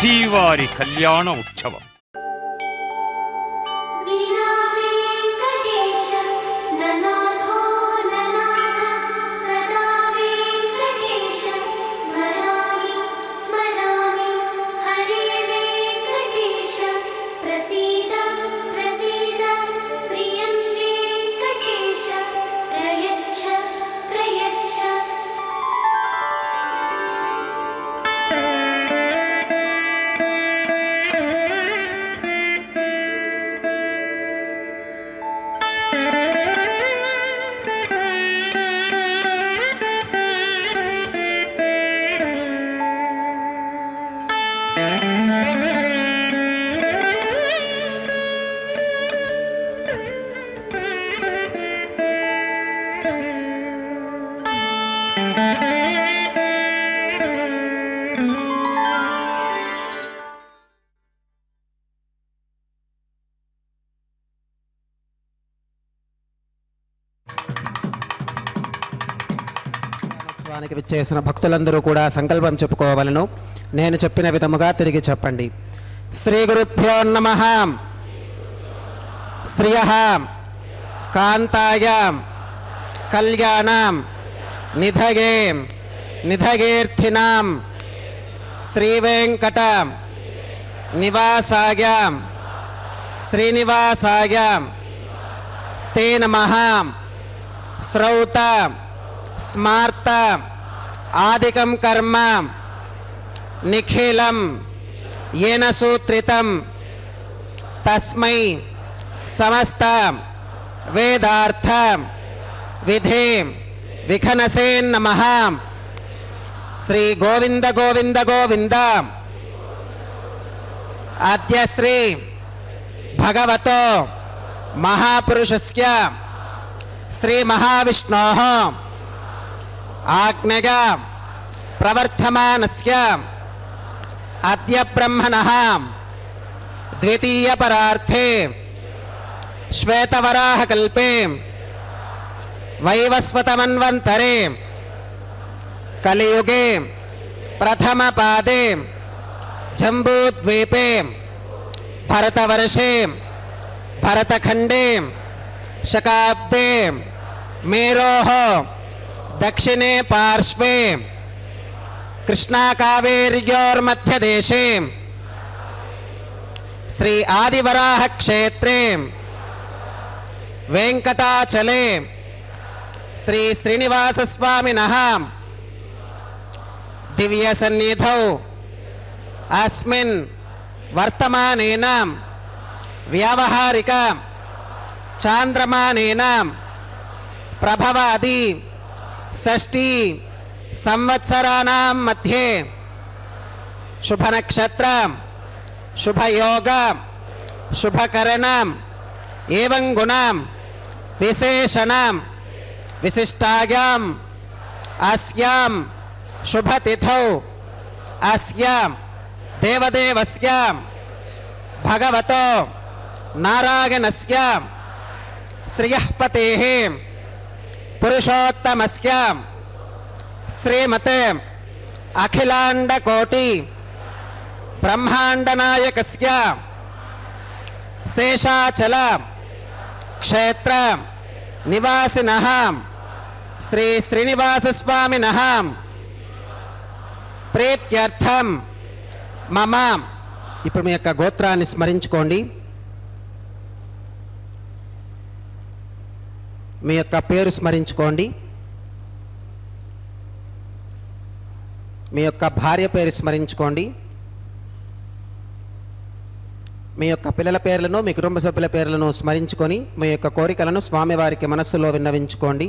శ్రీవారి కళ్యాణ ఉత్సవం. ఉత్సవానికి విచ్చేసిన భక్తులందరూ కూడా సంకల్పం చెప్పుకోవాలను. నేను చెప్పిన విధముగా తిరిగి చెప్పండి. శ్రీ గురుభ్యో నమః. శ్రియః కాంతాయ కళ్యాణం నిధగే నిధగేర్థినాం శ్రీవేంకట నివాసాయ శ్రీనివాసాయ తే నమః. శ్రౌత స్మార్త ఆదికం కర్మ నిఖిలం येन सूत्रितं तस्मै समस्त वेदार्थ विधे विखनसे नमः. श्री गोविंद गोविंद गोविंद. अद्य श्री भगवतो महापुरुषस्य श्री महाविष्णोः आज्ञया प्रवर्तमानस्य अद्य ब्रह्मणः द्वितीय परार्थे श्वेतवराहकल्पे वैवस्वतमन्वन्तरे कलियुगे प्रथम पादे जम्बूद्वीपे भरतवर्षे भरतखंडे शकाब्दे मेरोः दक्षिणे पार्श्वे कृष्णा कावेर्योर्मध्यदेशे श्री आदिवराह क्षेत्रे वेंकटाचले श्री श्रीनिवास स्वामिनः दिव्य सन्निधौ अस्मिन् वर्तमानेन व्यावहारिक चांद्रमानेन प्रभवादि षष्ठी संवत्सराणां मध्ये शुभ नक्षत्र शुभ योग शुभ करणं एवं गुणं विशेषणं विशिष्टायाम् अस्यां शुभ तिथौ अस्यां देवदेवस्य भगवतो नारायणस्य श्रियः पतेः पुरुषोत्तमस्य श्रीमते अखिलांड कोटि ब्रह्मांड नायकस्य शेषाचल क्षेत्र निवासिनः श्री श्रीनिवास स्वामिनः प्रीत्यर्थं मम. ఇప్పుడు మీ యొక్క గోత్రాన్ని స్మరించుకోండి. మీ యొక్క పేరు స్మరించుకోండి. మీ యొక్క భార్య పేరు స్మరించుకోండి. మీ యొక్క పిల్లల పేర్లను మీ కుటుంబ సభ్యుల పేర్లను స్మరించుకొని మీ యొక్క కోరికలను స్వామివారికి మనస్సులో విన్నవించుకోండి.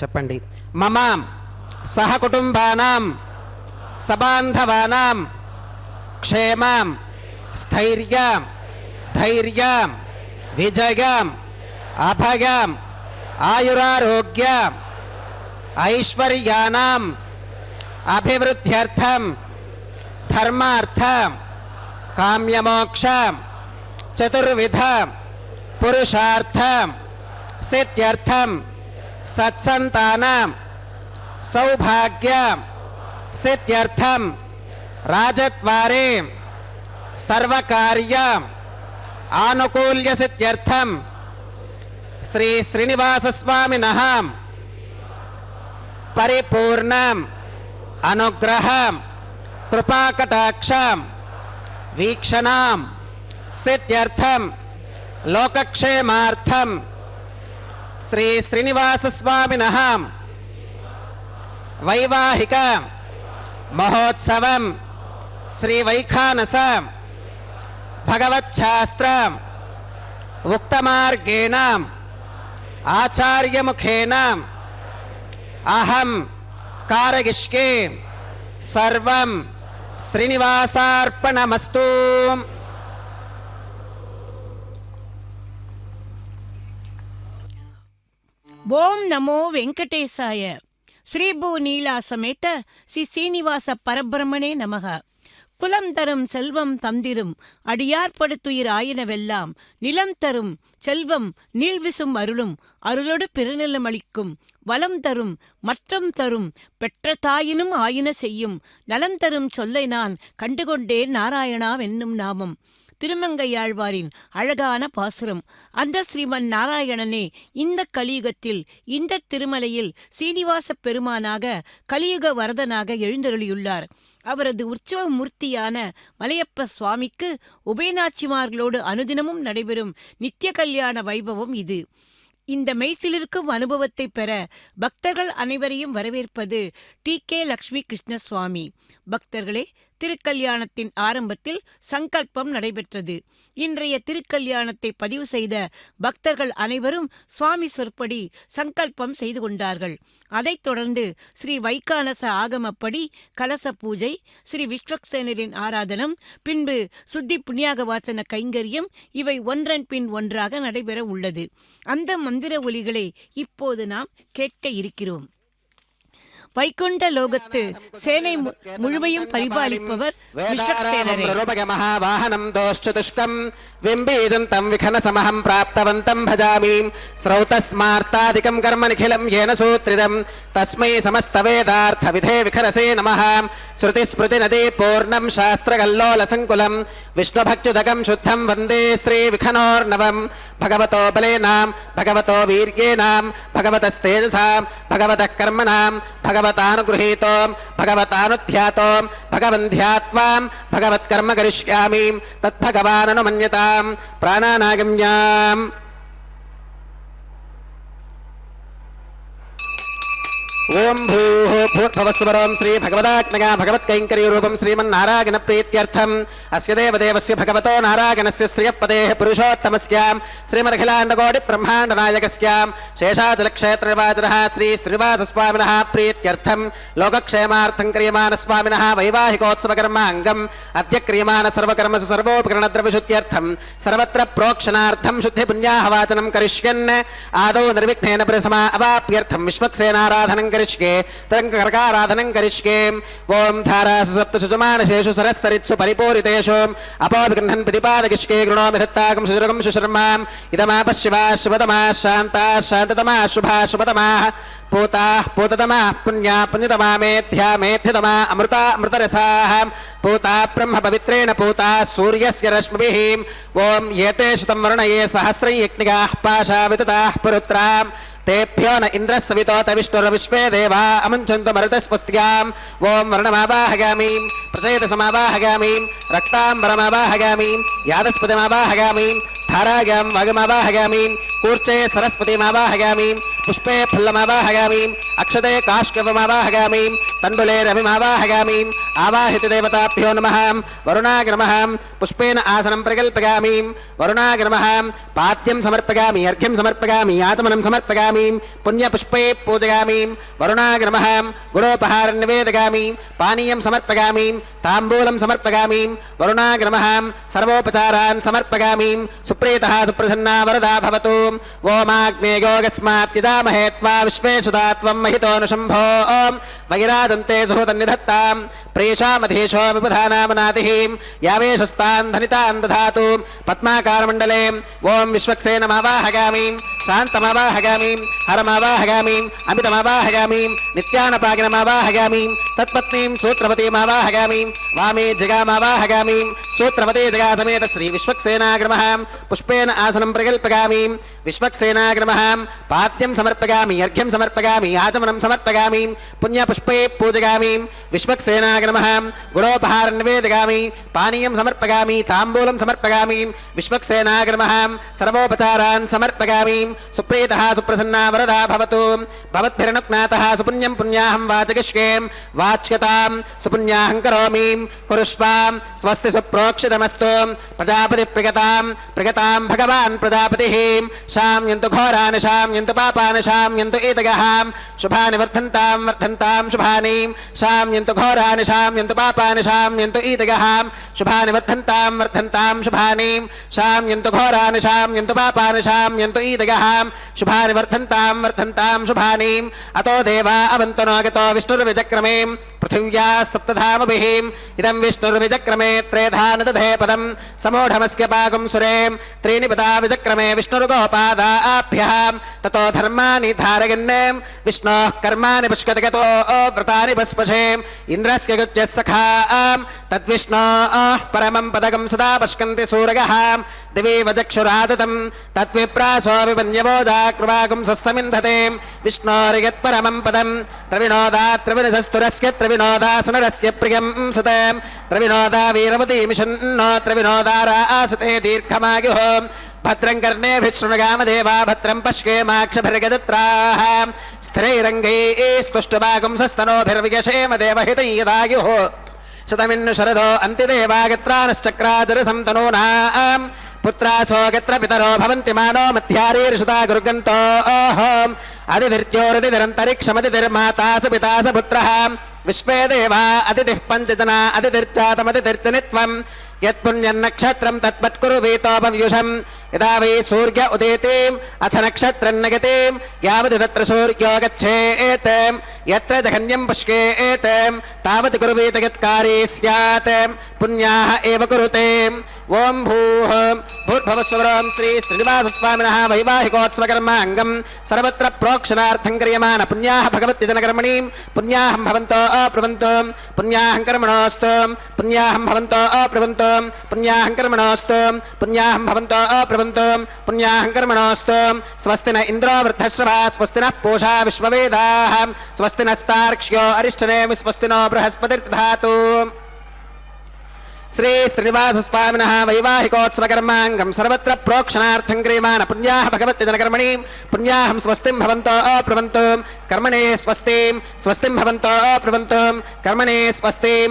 చెప్పండి. మమ సహకుటుంబానాం సబాంధవానాం క్షేమం స్థైర్యం ధైర్యం విజయం అభయం ఆయురారోగ్యం ఐశ్వర్యానాం అభివృద్ధ్యర్థం ధర్మార్థం కామ్యమోక్ష చతుర్విధ పురుషార్థ సిద్ధ్యర్థం సత్సంతాన సౌభాగ్య సిద్ధ్యర్థం రాజద్వారే సర్వకార్య ఆనుకూల్య సిద్ధ్యర్థం శ్రీ శ్రీనివాస స్వామినః పరిపూర్ణ అనుగ్రహ కృపాకటాక్ష వీక్షణాం సిద్ధ్యర్థం లోకక్షేమార్థం శ్రీ శ్రీనివాస స్వామినః వైవాహిక మహోత్సవం శ్రీ వైఖానస భగవచ్ఛాస్త్ర ఉక్తమార్గేణ ఆచార్యముఖేన అహం కారయిష్యే సర్వం శ్రీనివాసార్పణమస్తు. ఓం నమో వెంకటేశాయ. ஸ்ரீபூநீலா சமேத ஸ்ரீ சீனிவாச பரபிரமணே நமக. புலம் தரும் செல்வம் தந்திரும் அடியார்படுத்துயிர் ஆயினவெல்லாம் நிலம் தரும் செல்வம் நீள்விசும் அருளும் அருளொடு பெருநிலமளிக்கும் வலம் தரும் மற்றம் தரும் பெற்ற தாயினும் ஆயின செய்யும் நலம் தரும் சொல்லை நான் கண்டுகொண்டேன் நாராயணாவென்னும் நாமம். திருமங்கையாழ்வாரின் அழகான பாசுரம். அந்த ஸ்ரீமன் நாராயணனே இந்த கலியுகத்தில் இந்த திருமலையில் சீனிவாச பெருமானாக கலியுக வரதனாக எழுந்தருளியுள்ளார். அவரது உற்சவ மூர்த்தியான மலையப்ப சுவாமிக்கு உபயநாச்சிமார்களோடு அனுதினமும் நடைபெறும் நித்திய கல்யாண வைபவம் இது. இந்த மெய்சிலிருக்கும் அனுபவத்தை பெற பக்தர்கள் அனைவரையும் வரவேற்பது டி.கே. லக்ஷ்மி கிருஷ்ணசுவாமி. பக்தர்களே, திருக்கல்யாணத்தின் ஆரம்பத்தில் சங்கல்பம் நடைபெற்றது. இன்றைய திருக்கல்யாணத்தை பதிவு செய்த பக்தர்கள் அனைவரும் சுவாமி சொற்படி சங்கல்பம் செய்து கொண்டார்கள். அதைத் தொடர்ந்து ஸ்ரீ வைகானச ஆகமப்படி கலச பூஜை, ஸ்ரீ விஸ்வக்சேனரின் ஆராதனம், பின்பு சுத்தி புண்ணியாக வாசன கைங்கரியம், இவை ஒன்றன் பின் ஒன்றாக நடைபெற உள்ளது. அந்த மந்திர ஒலிகளை இப்போது நாம் கேட்க இருக்கிறோம். வைகுண்ட லோகத்து சேனை முழுமையும் பரிபாலிப்பவர் விஸ்வக்சேனரே. மகாவாஹனம் தோஷ்சதுஷ்கம் விம்பீஜந்தம் விகனசமஹம் பிராப்தவந்தம் பஜாமி. ஸ்ரௌதஸ்மார்த்தாதிகம் கர்ம நிகிலம் ஏன சூத்ரிதம் தஸ்மை சமஸ்த வேதார்த்த விதே விகரசே நமஹ. ஸ்ருதி ஸ்மிருதி நதி பூர்ணம் சாஸ்திரகல்லோல சங்குலம் விஷ்ணுபக்தியுதகம் சுத்தம் வந்தே ஸ்ரீ விகனோர்ணவம். பகவதோ பலேனாம் பகவதோ வீர்யேனாம் பகவதஸ்தேஜசாம் பகவதः கர்மணாம் भगवतानुगृहीतों भगवतानुध्यातों भगवन्ध्यात्वां भगवत्कर्म करिष्यामि तद्भगवाननुमन्यतां प्राणानागम्याम्. ओम भूः भूर्भुवस्वरं श्री भगवदात्मगा भगवत्कैङ्कर्यरूपं श्रीमन्नारायण प्रीत्यर्थम् अस्य देवदेवस्य भगवतो नारायणस्य श्रियपदेः पुरुषोत्तमस्यां श्रीमदखिलाण्डकोटि ब्रह्माण्डनायकस्यां शेषाचलक्षेत्रनिवासिनः श्री श्रीनिवासस्वामिनः प्रीत्यर्थं लोकक्षेमार्थं क्रियमाणस्वामिनः वैवाहिकोत्सवकर्माङ्गम् अद्य क्रियमाण सर्वकर्मसु सर्वोपकरणद्रव्यशुद्ध्यर्थं सर्वत्र प्रोक्षणार्थं शुद्धिपुण्याहवाचनं करिष्यन् आदौ निर्विघ्नेन प्रसमा अवाप्यर्थं विश्वक्सेनाराधनं करिष्ये तरङ्गकर्काराधनं करिष्ये. ओम धारासु सप्तसु जमानशेषु सरस्सरित्सु परिपूरितेषु अपोऽभिगृह्णन् प्रतिपादयिष्ये गृणोमि दत्ताकं सुजरकं सुशर्माम् इदमापश्यवाः शुभतमाः शान्ताः शान्ततमाः शुभाः शुभतमाः पूताः पूततमाः पुण्या पुण्यतमा मेध्या मेध्यतमा अमृता अमृतरसाः पूता ब्रह्म पवित्रेण पूता सूर्यस्य रश्मिभिः. ओम एते शतं वर्णये सहस्रं यज्ञिकाः पाशा वितताः पुरुत्राम् तेभ्यो न इन्द्रः सवितोत विष्णुर्विश्वे देवा अमुञ्चन्तु मरुतस्वस्त्याम्. ओम वर्णमावाहयामि प्रचेतसमावाहयामि रक्ताम्बरमावाहयामि यादस्पतिमावाहयामि धारायां वागमावाहयामि कूर्चे सरस्वतीमावाहयामि पुष्पे फुल्लमावाहयामि अक्षते काष्ठवमावाहयामि तण्डुले रविमावाहयामि. आवाहित देवताभ्यो नमः. वरुणाय नमः. पुष्पेन आसनं प्रकल्पयामि. वरुणाय नमः. पाद्यं समर्पयामि अर्घ्यं समर्पयामि आचमनं समर्पयामि पुण्यपुष्पे पूजयामि. वरुणाय नमः. गुरोपहारं निवेदयामि पानीयं समर्पयामि ताम्बूलं समर्पयामि. वरुणाय नमः. सर्वोपचारान् समर्पयामि. सुप्रीतः सुप्रसन्ना वरदा भवतु. ओमाग्नेयोगस्मात् यजामहे त्वा विश्वेषुता त्वं महितोऽनुशम्भो वैराज దంతే సుహృతన్నిధత్తాం ప్రేషామధేషో విబుధానామనాతిః యావేశస్తాన్ ధనితాన్ దధాతు పద్మాకారమండలే ఓం విశ్వక్సేనమావాహగామి శాంతమావాహగామి హరమావాహగామి అమితమావాహగామి నిత్యానపాగినమావాహగామి తత్పత్నీం సూత్రవతీమావాహగామి వామే జగామావాహగామి సూత్రవతే జగా సమేత శ్రీ విశ్వక్సేనాగ్రమః పుష్పేన ఆసనం ప్రకల్పగామి విశ్వక్సేనాగ్రమః పాద్యం సమర్పగామి అర్ఘ్యం సమర్పగామి ఆచమనం సమర్పగామి పుణ్యపుష్పే పూజగామి విశ్వక్సేనాగ్రమః గుడోపహారం నివేదగామి పానీయం సమర్పగామి తాంబూలం సమర్పగామి విశ్వక్సేనాగ్రమః సర్వోపచారాన్ సమర్పగామి సుప్రీతః సుప్రసన్నా వరదా భవతు భవద్భిరనుజ్ఞాతః సుపుణ్యం పుణ్యాహం వాచగిష్యే వాచ్యతాం సుపుణ్యాహం కరోమి కురుష్వాం స్వస్తి సుప్రోక్షితమస్తు ప్రజాపతి ప్రగతాం భగవాన్ ప్రజాపతిః శామ్యంతు ఘోరాని శామ్యంతు పాపాని శామ్యంతు ఈతగః శుభాని వర్ధంతాం శుభాని శామ్యంతు ఘోరాని శామ్యంతు పాపాని శామ్యంతు ఈతగః శుభాని వర్ధంతాం శుభాని శామ్యంతు ఘోరాని శామ్యంతు పాపాని శామ్యంతు ఈతగః శుభాని వర్ధంతాం శుభాని అతో దేవా అవంతనో గతో విష్ణుర్విచక్రమే పృథివ్యా సప్తధామభిః ఇదం విష్ణుర్విచక్రమే త్రేధాన దధే పదం సమూఢమస్య పాగం సురే త్రీణి పదా విచక్రమే విష్ణుర్గోపాదాభ్యః తతో ధర్మాని ధారయన్ విష్ణోః కర్మాణి పుష్కతగతో వ్రతాని పస్పశే ఇంద్రస్య గుజ్యః సఖా తద్విష్ణోః పరమం పదకం సదా పశ్కంతి సూరగః దివేవ చక్షురాదతం తద్విప్రాసో విపన్యవోజాకృవాగుం సస్సమింధతే విష్ణోరిగత్పరమం పదం త్రవినోదాత్ త్రవినసస్తురస్య త్రవినోదాసనరస్య ప్రియం సుతే త్రవినోదా వీరవతీ మిషన్నో త్రవినోదారాసతే దీర్ఘమాయుః భద్రం కర్ణేభిశృణుగామదేవా భద్రం పశ్యేమాక్షభిర్గజత్రాః స్థిరైరంగైస్తుష్టుభాగం సస్తనోభిర్విగశేమ దేవహితైదాయుః శతమిన్ను శరదో అంతిదేవాగత్రానశ్చక్రాచరసం తనూనాం పుత్రాసో గత్ర పితరో భవంతి మానో మధ్యారీర్షుతా గుర్గంతో అదితిర్జ్యోరతిరంతరిక్షమతిర్మాతాస పితాస పుత్రః విశ్వే దేవా అతిథిః పంచజనా అతిథిర్చాతమతిథిర్చనిత్వం యత్పుణ్యన్నక్షత్రం తత్పత్కురు వీతోపవ్యుషం యదా వై సూర్య ఉదేతిం అథ నక్షత్రం నగతిం యావతి తత్ర సూర్యో గచ్ఛేత్ యత్ర జఘన్యం పశ్యేత్ తావతి కురువీత యత్కారీ స్యాత్ పుణ్యాః ఏవ కురుతే ఓం భూర్భువస్వరం శ్రీ శ్రీనివాసస్వామినః వైవాహికోత్సవకర్మాంగం సర్వత్ర ప్రోక్షణార్థం క్రియమాణ పుణ్యాః భగవత్యజనకర్మణీం పుణ్యాహం భవంతో అప్రవంతో పుణ్యాహం కర్మణోస్తు పుణ్యాహం భవంతో అప్రవంతో పుణ్యాహం కర్మణోస్తు పుణ్యాహం భవంతో అప్రవంతో పుణ్యాహం కర్మణోస్తు స్వస్తి న ఇంద్రో వృద్ధశ్రవా స్వస్తి నః పూషా విశ్వవేదాః స్వస్తి నస్తార్క్ష్యో అరిష్టనేమి స్వస్తి నో బృహస్పతిర్దధాతు శ్రీ శ్రీనివాసస్వామినః వైవాహికోత్సవకర్మాంగం సర్వత్ర ప్రోక్షణార్థం క్రియమాణ పుణ్యాః భగవత్యజనకర్మణీం పుణ్యాహం స్వస్తిం భవంతో అప్రవంతో కర్మణే స్వస్తిం భవంతో అప్రవంతో కర్మణే స్వస్తిం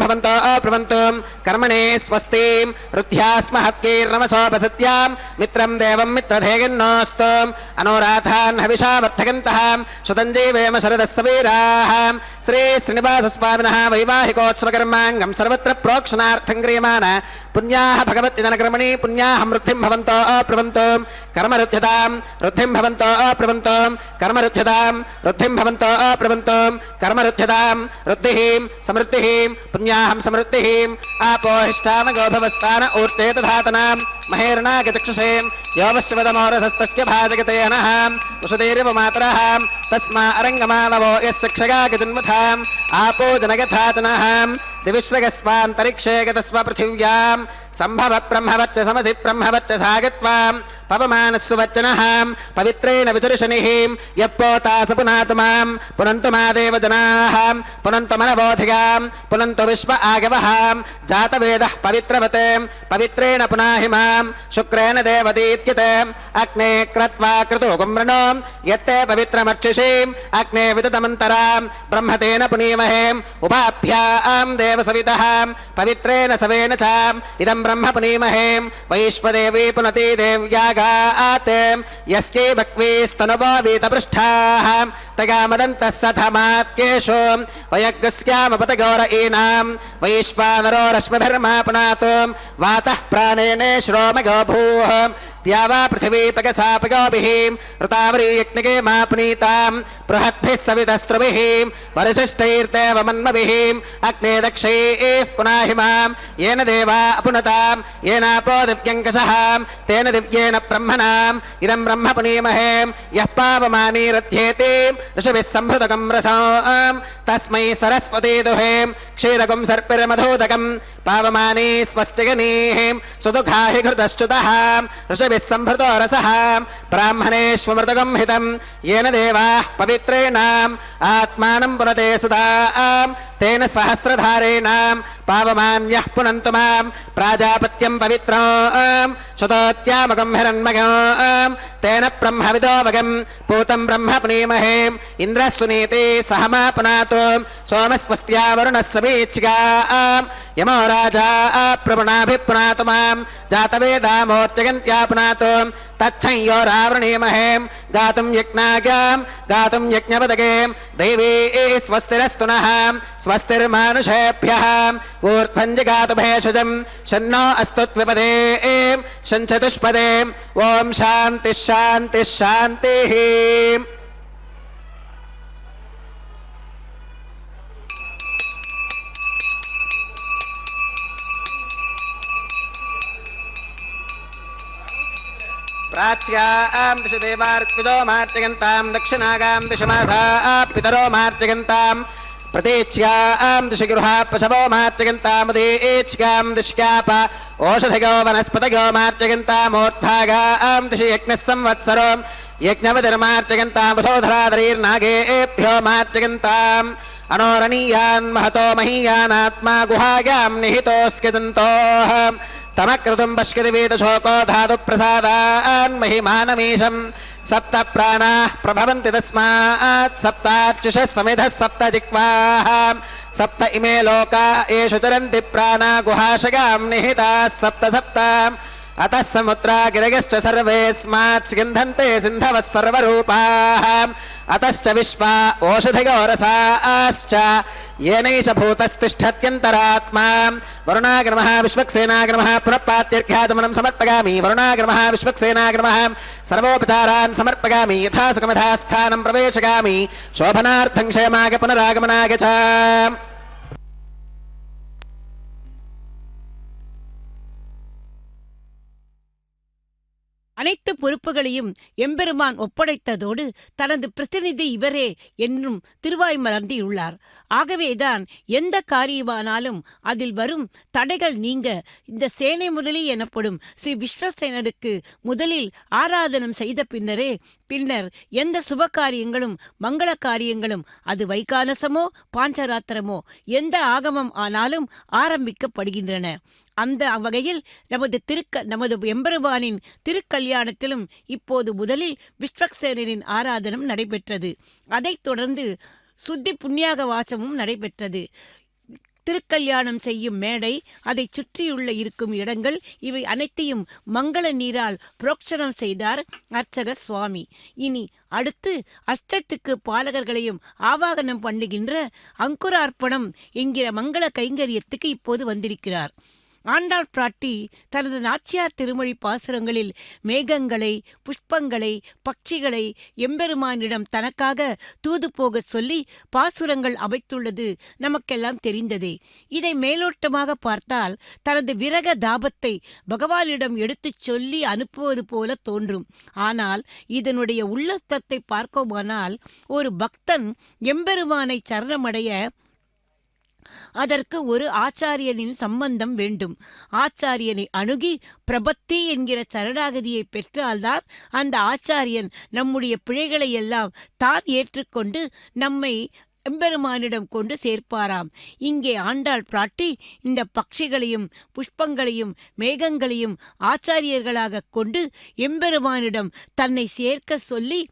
భవంతో అప్రవంతో కర్మణే స్వస్తిం రుధ్యాస్మహత్కైర్నమసోపసత్యాం మిత్రం దేవం మిత్రధేయన్నోస్తు అనోరాధాన్ హవిషా వర్ధగంతః శతంజీవేమ శరదः సవీరాः శ్రీ శ్రీనివాసస్వామినః వైవాహికోత్సవకర్మాంగం సర్వత్ర ప్రోక్షణార్థం క్రియమాణ పుణ్యాః భగవత్యజనకర్మణి పుణ్యాహం వృద్ధిం భవంతో అప్రవంతో కర్మరుధ్యతాం వృద్ధిం భవంతో అప్రవంతో కర్మరుధ్యతాం వృద్ధిం భవంతో అప్రవంతో కర్మరుధ్యతాం వృద్ధిః సమృద్ధిః పుణ్యాహం సమృద్ధిః ఆపోహిష్టామగోభవస్థాన ఊర్తే తధాతనాం మహేర్నాగచక్షుషే యోవశ్వదమోరసస్తస్య భాజగతేనః ఉషదేరివ మాతరః తస్మా అరంగమానవో యస్య క్షగాగజన్మథాం ఆపో జనగథాతనః దివిశ్రగస్వాంతరిక్షే గతస్వ పృథివ్యాం సంభవ బ్రహ్మవచ్చ సమసి బ్రహ్మవచ్చ సాగత్వాం పవమానస్సువచ్చనః పవిత్రేణ వితురుషనిః యప్పోతాస పునాతుమాం పునంతు మా దేవజనాః పునంతు మనవోధిగాం పునంతు విశ్వ ఆగవః జాతవేదః పవిత్రవతే పవిత్రేణ పునాహి మాం శుక్రేణ దేవదీత్యతే అగ్నే క్రత్వా క్రతు కుమ్రణో యత్తే పవిత్రమర్చిషీం అగ్నే విదతమంతరాం బ్రహ్మతేన పునీమహే ఉపాభ్యాం దేవసవితః పవిత్రేణ సవేన చ ఇదం బ్రహ్మ పునీమహే వైశ్వదేవీ పునతి దేవ్యాగాత్ యస్యై భక్వీస్తనువో వీతపృష్ఠాః తగామదంతః సథమాత్యేషు వయగ్గస్యామపతగౌర ఈనాం వైశ్వానరో రశ్మిభిర్మా పునాతు వాతః ప్రాణేనే శ్రోమగో భూః द्यावा पृथिवी पगसापगोभिः ऋतावरी यज्ञगे मा पुनीतां बृहद्भिः सवितस्त्रुभिः वरिशिष्टैर्देवमन्मभिः अग्ने दक्षैः पुनाहिमां येन देवा अपुनतां येनापो दिव्यङ्कषः तेन दिव्येन ब्रह्मणाम् इदं ब्रह्म पुनीमहे यः पावमानीरथ्येति ऋषभिः सम्भृतकं रसां तस्मै सरस्वती दुहे क्षीरकं सर्पिर्मधूदकं पावमानी स्वस्तिगनीः सुदुःखाहि घृतश्च्युतः ऋषभिः सम्भृतो रसः ब्राह्मणेष्वमृतकं हितं येन देवाः पवित्रेणाम् आत्मानं पुनते सदा तेन सहस्रधारेणां पावमान्यः पुनन्तु मां प्राजापत्यं पवित्रं शतोत्यामकं हिरण्मयं तेन ब्रह्मविदोमगं पूतं ब्रह्म पुनीमहे इन्द्रः सुनीते सहमा पुनातु सोमस्वस्त्या वरुणः समीचिकां यमो राजा प्रपुणाभिपुनातु मां जातवेदामोर्जगन्त्या पुनातु तच्छंयो रावृणीमहे गातुं यज्ञाज्ञां गातुं यज्ञपदगे दैवी स्वस्तिरस्तु नः स्वस्तिर्मानुषेभ्यः ऊर्ध्वं जगातु भेषजं शन्नो अस्तु त्विपदे शञ्चतुष्पदे ॐ शान्तिः शान्तिः शान्तिः प्राच्यां दिशि देवार्पितो मार्जयन्तां दक्षिणागां दिशमासाः पितरो मार्जयन्तां प्रतीच्यां दिशि गृहा पशवो मार्जयन्तामुदीच्यां दिश्याप ओषधिगो वनस्पतगो मार्जयन्तामोद्भागां दिशि यज्ञः संवत्सरो यज्ञवतिर्मार्जयन्तामुधोधरादरीर्नागेभ्यो मार्जयन्ताम् अनोरणीयान् महतो महीयानात्मा गुहायां निहितोऽस्यजन्तोः तमक्रतुं पश्यति वेदशोको धातुप्रसादान् महिमानमीशं सप्त प्राणाः प्रभवन्ति तस्मात् सप्तार्चिषः समिधः सप्त जिह्वाः सप्त इमे लोका येषु चरन्ति प्राणा गुहाशगां निहिताः सप्त सप्त अतः समुद्रा गिरगश्च सर्वेऽस्मात् स्यन्धन्ते सिन्धवः सर्वरूपाः अतश्च विश्वा ओषधिगोरसाश्च येनैष भूतस्तिष्ठत्यन्तरात्मा वरुणाग्रमः विश्वक्सेनाग्रमः पुनःपात्यर्घ्याचमनं समर्पयामि वरुणाग्रमः विश्वक्सेनाग्रमः सर्वोपचारान् समर्पयामि यथा सुखमथा स्थानं प्रवेशयामि शोभनार्थं क्षेमाय पुनरागमनाय च அனைத்து பொறுப்புகளையும் எம்பெருமான் ஒப்படைத்ததோடு தனது பிரதிநிதி இவரே என்றும் திருவாய் மலர்ந்தியுள்ளார். ஆகவேதான் எந்த காரியமானாலும் அதில் வரும் தடைகள் நீங்க இந்த சேனை முதலி எனப்படும் ஸ்ரீ விஸ்வசேனருக்கு முதலில் ஆராதனம் செய்த பின்னர் எந்த சுப காரியங்களும் மங்கள காரியங்களும் அது வைகானசமோ பாஞ்சராத்திரமோ எந்த ஆகமம் ஆனாலும் ஆரம்பிக்கப்படுகின்றன. அந்த வகையில் நமது எம்பெருமானின் திருக்கல்யாணத்திலும் இப்போது முதலில் விஸ்வக்சேனரின் ஆராதனம் நடைபெற்றது. அதைத் தொடர்ந்து சுத்தி புண்ணியாக வாசமும் நடைபெற்றது. திருக்கல்யாணம் செய்யும் மேடை, அதை சுற்றியுள்ள இருக்கும் இடங்கள், இவை அனைத்தையும் மங்கள நீரால் புரோக்ஷணம் செய்தார் அர்ச்சக சுவாமி. இனி அடுத்து அஷ்டத்துக்கு பாலகர்களையும் ஆவாகனம் பண்ணுகின்ற அங்குரார்ப்பணம் என்கிற மங்கள கைங்கரியத்துக்கு இப்போது வந்திருக்கிறார். ஆண்டாள் பிராட்டி தனது நாச்சியார் திருமொழி பாசுரங்களில் மேகங்களை, புஷ்பங்களை, பட்சிகளை எம்பெருமானிடம் தனக்காக தூது போக சொல்லி பாசுரங்கள் அமைத்துள்ளது நமக்கெல்லாம் தெரிந்ததே. இதை மேலோட்டமாக பார்த்தால் தனது விரக தாபத்தை பகவானிடம் எடுத்துச் சொல்லி அனுப்புவது போல தோன்றும். ஆனால் இதனுடைய உள்ளத்தத்தை பார்க்குமானால் ஒரு பக்தன் எம்பெருமானை சரணமடைய அதற்கு ஒரு ஆச்சாரியனின் சம்பந்தம் வேண்டும். ஆச்சாரியனை அணுகி பிரபத்தி என்கிற சரணாகதியை பெற்றால்தான் அந்த ஆச்சாரியன் நம்முடைய பிழைகளை எல்லாம் தான் ஏற்றுக்கொண்டு நம்மை எம்பெருமானிடம் கொண்டு சேர்ப்பாராம். இங்கே ஆண்டாள் பிராட்டி இந்த பட்சிகளையும் புஷ்பங்களையும் மேகங்களையும் ஆச்சாரியர்களாக கொண்டு எம்பெருமானிடம் தன்னை சேர்க்க சொல்லி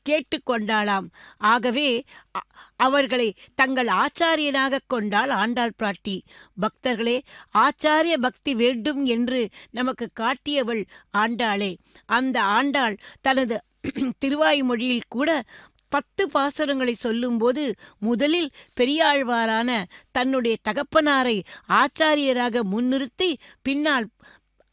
கேட்டுக்கொண்டாளாம். ஆகவே அவர்களை தங்கள் ஆச்சாரியனாக கொண்டாள் ஆண்டாள் பிராட்டி. பக்தர்களே, ஆச்சாரிய பக்தி வேண்டும் என்று நமக்கு காட்டியவள் ஆண்டாளே. அந்த ஆண்டாள் தனது திருவாய்மொழியில் கூட 10 பாசுரங்களை சொல்லும்போது முதலில் பெரியாழ்வாரான தன்னுடைய தகப்பனாரை ஆச்சாரியராக முன்னிறுத்தி பின்னால்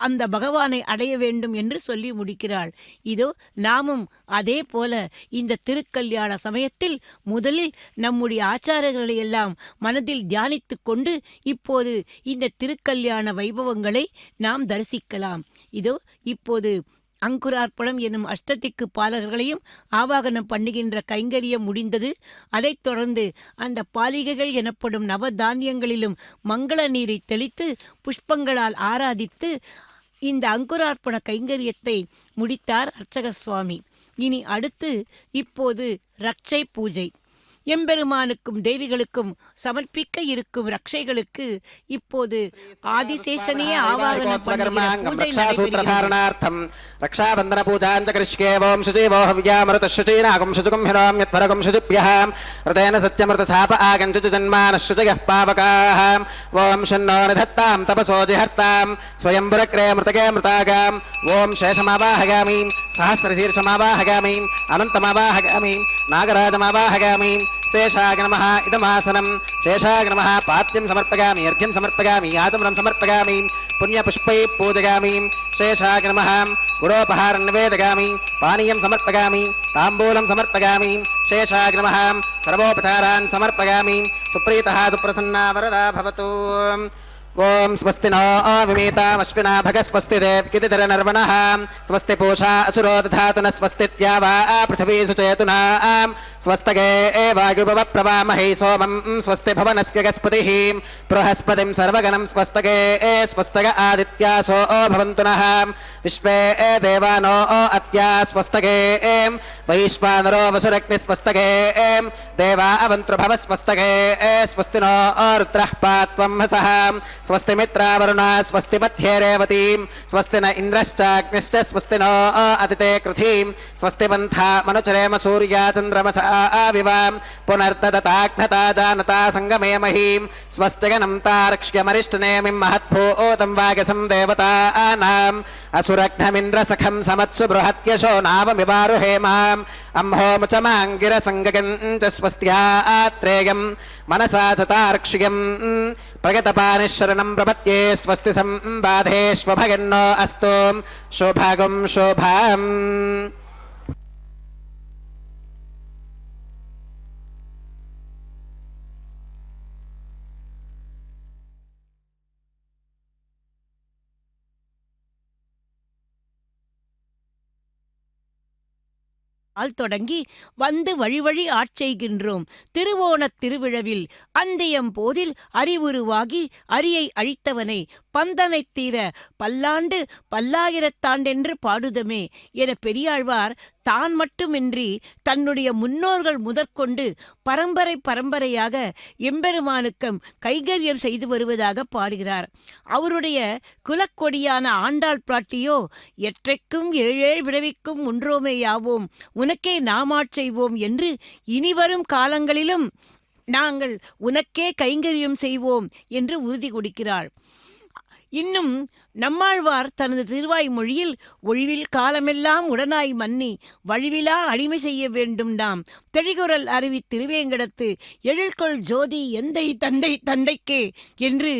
அந்த பகவானை அடைய வேண்டும் என்று சொல்லி முடிக்கிறாள். இதோ நாமும் அதே போல இந்த திருக்கல்யாண சமயத்தில் முதலில் நம்முடைய ஆச்சாரங்களை எல்லாம் மனதில் தியானித்து கொண்டு இப்போது இந்த திருக்கல்யாண வைபவங்களை நாம் தரிசிக்கலாம். இதோ இப்போது அங்குரார்ப்பணம் என்னும் அஷ்டதிக்கு பாலகர்களையும் ஆவாகனம் பண்ணுகின்ற கைங்கரியம் முடிந்தது. அதைத் தொடர்ந்து அந்த பாலிகைகள் எனப்படும் நவதானியங்களிலும் மங்கள நீரை தெளித்து புஷ்பங்களால் ஆராதித்து இந்த அங்குரார்ப்பண கைங்கரியத்தை முடித்தார் அர்ச்சக சுவாமி. இனி அடுத்து இப்போது ரட்சை பூஜை. எம்பெருமானுக்கும் தேவிகளுக்கும் சமர்ப்பிக்க இருக்கும் ரட்சைகளுக்கு இப்போது ஆதிசேஷனையே ஆவாகனம் பண்ணுகிற பூஜை நடைபெறுகிறது. ரக்ஷாபந்தன பூஜாஞ்ச கரிஷ்யே ஓம் சுஜீவோ ஹவ்யாமருத சுஜீனாகும் சுஜுகும் ஹிரோம் யத்வரகும் சுஜுப்யஹாம் ருதேன சத்யமருத சாப ஆகஞ்சு ஜன்மான சுஜயः பாவகாஹாம் ஓம் ஷன்னோ நிதத்தாம் தபசோ ஜிஹர்த்தாம் ஸ்வயம்புரக்ரே மிருதகே மிருதாகாம் ஓம் சேஷமாவாஹகாமி சஹஸ்ரசீர்ஷமாவாஹகாமி அனந்தமாவாஹகாமி நாகராஜமாவாஹகாமி சேஷாய நமः இதமாசனம் சேஷாய நமः பாத்யம் சமர்ப்பயாமி அர்घ्यं சமர்ப்பயாமி ஆதமனம் சமர்ப்பயாமி புண்ணியபுஷ்பை பூஜயாமி சேஷாய நமः குரோபஹாரம் நிவேதயாமி பானீயம் சமர்ப்பயாமி தாம்பூலம் சமர்ப்பயாமி சேஷாய நமः சர்வோபசாரான் சமர்ப்பயாமி சுப்ரீதः சுப்ரசன்னா வரதா பவது. ஓம் ஸ்வஸ்தி நோ விமீதாமஸ்வினா பகஸ்வஸ்தி தேவ்கிதிதர நர்வணः ஸ்வஸ்தி பூஷா அசுரோ ததாது ந ஸ்வஸ்தித்யா வா பிருथिवी சுச்சேதுனா ஸ்வஸ்தகே வாயுபவ பிரவாமஹே சோமம் ஸ்வஸ்தி பவனஸ்ய கஸ்பதிः ப்ரஹஸ்பதிம் சர்வகணம் ஸ்வஸ்தகே ஸ்வஸ்தக ஆதித்யாசோ பவந்து நः விஸ்வே தேவானோ அத்யா ஸ்வஸ்தகே வைஸ்வானரோ வசுரக்னி ஸ்வஸ்தகே தேவா அவந்த்ருபவ ஸ்வஸ்தகே ஸ்வஸ்தி நோ ருத்ரः பாத்வம் ஹசः स्वस्ति मित्रावरुणा स्वस्ति मध्ये रेवतीं स्वस्ति न इंद्रश्चाग्निश्च स्वस्ति नो अदिते कृथिं स्वस्ति पन्था मनुचरेम सूर्या चन्द्रमसा विवां पुनर्तदताग्नता जानता संगमे महीं स्वस्तिगनं तारक्ष्यमरिष्टनेमिं महद्भूतं वागसं देवतानाम् असुरघ्नमिन्द्रसखं समत्सु बृहत्यशो नावमिवारुहेमाम् अम्होमुचमाङ्गिरसङ्गगं च स्वस्त्यात्रेयं मनसा च तार्क्ष्यं प्रगतपानिशरणं प्रपत्ये स्वस्ति संबाधेष्वभगन्नो अस्तु शोभागं शोभाम्. தொடங்கி வந்து வழி ஆட்செய்கின்றோம். திருவோணத் திருவிழவில் அந்தியம் போதில் அறிவுருவாகி அரியை அழித்தவனை பந்தனைத் தீர பல்லாண்டு பல்லாயிரத்தாண்டென்று பாடுதமே என பெரியாழ்வார் தான் மட்டுமின்றி தன்னுடைய முன்னோர்கள் முதற்கொண்டு பரம்பரையாக எம்பெருமானுக்கும் கைங்கரியம் செய்து வருவதாக பாடுகிறார். அவருடைய குலக்கொடியான ஆண்டாள் பிராட்டியோ எற்றைக்கும் ஏழேழ் பிறவிக்கும் ஒன்றோமேயாவோம் உனக்கே நாமாட்செய்வோம் என்று இனிவரும் காலங்களிலும் நாங்கள் உனக்கே கைங்கரியம் செய்வோம் என்று உறுதி கொடுக்கிறாள். இன்னும் நம்மாழ்வார் தனது திருவாய் மொழியில் ஒழிவில் காலமெல்லாம் உடனாய் மன்னி வழிவிலா அடிமை செய்ய வேண்டும் நாம் தெளிகுரல் அருவி திருவேங்கடத்து எழில்கொள் ஜோதி எந்தை தந்தை தந்தைக்கே என்று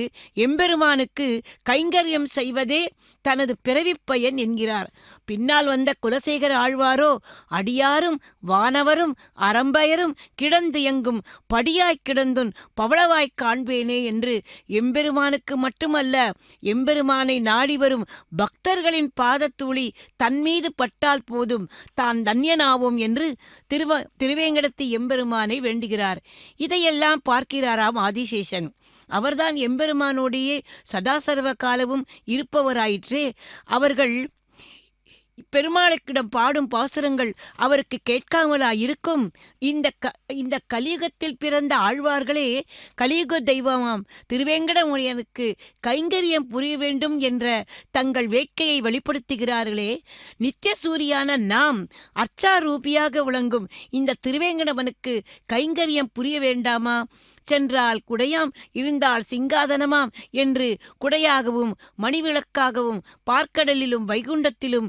எம்பெருமானுக்கு கைங்கரியம் செய்வதே தனது பிறவிப் பயன் என்கிறார். பின்னால் வந்த குலசேகர ஆழ்வாரோ அடியாரும் வானவரும் அறம்பயரும் கிடந்து எங்கும் படியாய்க் கிடந்துன் பவளவாய்க் காண்பேனே என்று எம்பெருமானுக்கு மட்டுமல்ல எம்பெருமானை நாடி வரும் பக்தர்களின் பாதத்தூளி தன்மீது பட்டால் போதும் தான் தன்யனாவோம் என்று திருவேங்கடத்து எம்பெருமானை வேண்டுகிறார். இதையெல்லாம் பார்க்கிறாராம் ஆதிசேஷன். அவர்தான் எம்பெருமானோடையே சதாசர்வ காலமும் இருப்பவராயிற்றே. அவர்கள் பெருமாளுக்கிடம் பாடும் பாசுரங்கள் அவருக்கு கேட்காமலா இருக்கும்? இந்த கலியுகத்தில் பிறந்த ஆழ்வார்களே கலியுக தெய்வமாம் திருவேங்கடமுடையனுக்கு கைங்கரியம் புரிய வேண்டும் என்ற தங்கள் வேட்கையை வெளிப்படுத்துகிறார்களே. நித்திய சூரியான நாம் அர்ச்சாரூபியாக விளங்கும் இந்த திருவேங்கடவனுக்கு கைங்கரியம் புரிய வேண்டாமா? சென்றால் குடையாம், இருந்தால் சிங்காதனமாம் என்று குடையாகவும் மணிவிளக்காகவும் பார்க்கடலிலும் வைகுண்டத்திலும்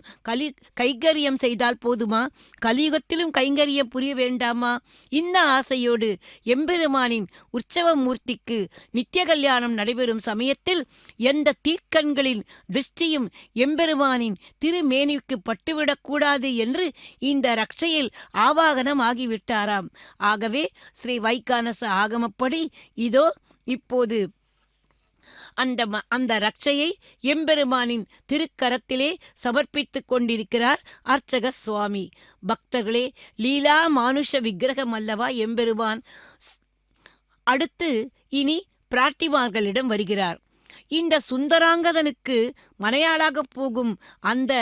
கைங்கரியம் செய்தால் போதுமா? கலியுகத்திலும் கைங்கரியம் புரிய வேண்டாமா? இந்த ஆசையோடு எம்பெருமானின் உற்சவ மூர்த்திக்கு நித்திய கல்யாணம் நடைபெறும் சமயத்தில் எந்த தீர்க்கண்களின் திருஷ்டியும் எம்பெருமானின் திருமேனிக்கு பட்டுவிடக்கூடாது என்று இந்த ரட்சையில் ஆவாகனம் ஆகிவிட்டாராம். ஆகவே ஸ்ரீ வைகானச ஆகமப்படி இதோ இப்போது அந்த ரட்சையை எம்பெருமானின் திருக்கரத்திலே சமர்ப்பித்துக் கொண்டிருக்கிறார் அர்ச்சக சுவாமி. பக்தர்களே, லீலா மானுஷ விக்கிரகம் அல்லவா எம்பெருமான். அடுத்து இனி பிராட்டிமார்களிடம் வருகிறார். இந்த சுந்தராங்கதனுக்கு மனையாளாக போகும் அந்த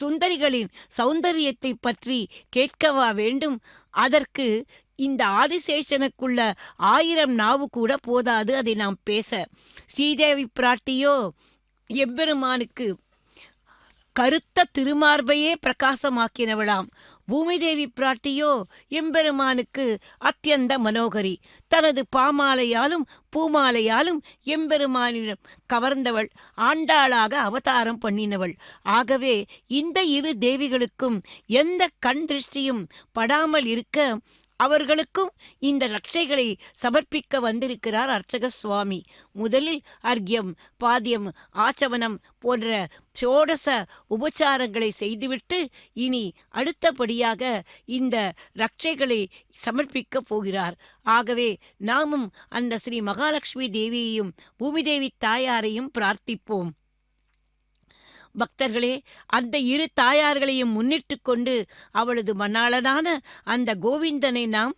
சுந்தரிகளின் சௌந்தரியத்தை பற்றி கேட்கவா வேண்டும்? அதற்கு இந்த ஆதிசேஷனுக்குள்ள 1000 நாவு கூட போதாது அதை நாம் பேச. ஸ்ரீதேவி பிராட்டியோ எம்பெருமானுக்கு கருத்த திருமார்பையே பிரகாசமாக்கினவளாம். பூமிதேவி பிராட்டியோ எம்பெருமானுக்கு அத்தியந்த மனோகரி. தனது பாமாலையாலும் பூமாலையாலும் எம்பெருமானிடம் கவர்ந்தவள், ஆண்டாளாக அவதாரம் பண்ணினவள். ஆகவே இந்த இரு தேவிகளுக்கும் எந்த கண் திருஷ்டியும் படாமல் இருக்க அவர்களுக்கும் இந்த ரட்சைகளை சமர்ப்பிக்க வந்திருக்கிறார் அர்ச்சக சுவாமி. முதலில் அர்க்யம், பாத்தியம், ஆச்சமனம் போன்ற சோடச உபச்சாரங்களை செய்துவிட்டு இனி அடுத்தபடியாக இந்த ரட்சைகளை சமர்ப்பிக்கப் போகிறார். ஆகவே நாமும் அந்த ஸ்ரீ மகாலட்சுமி தேவியையும் பூமிதேவி தாயாரையும் பிரார்த்திப்போம். பக்தர்களே, அந்த இரு தாயார்களையும் முன்னிட்டு கொண்டு அவளது மணாளனான அந்த கோவிந்தனை நாம்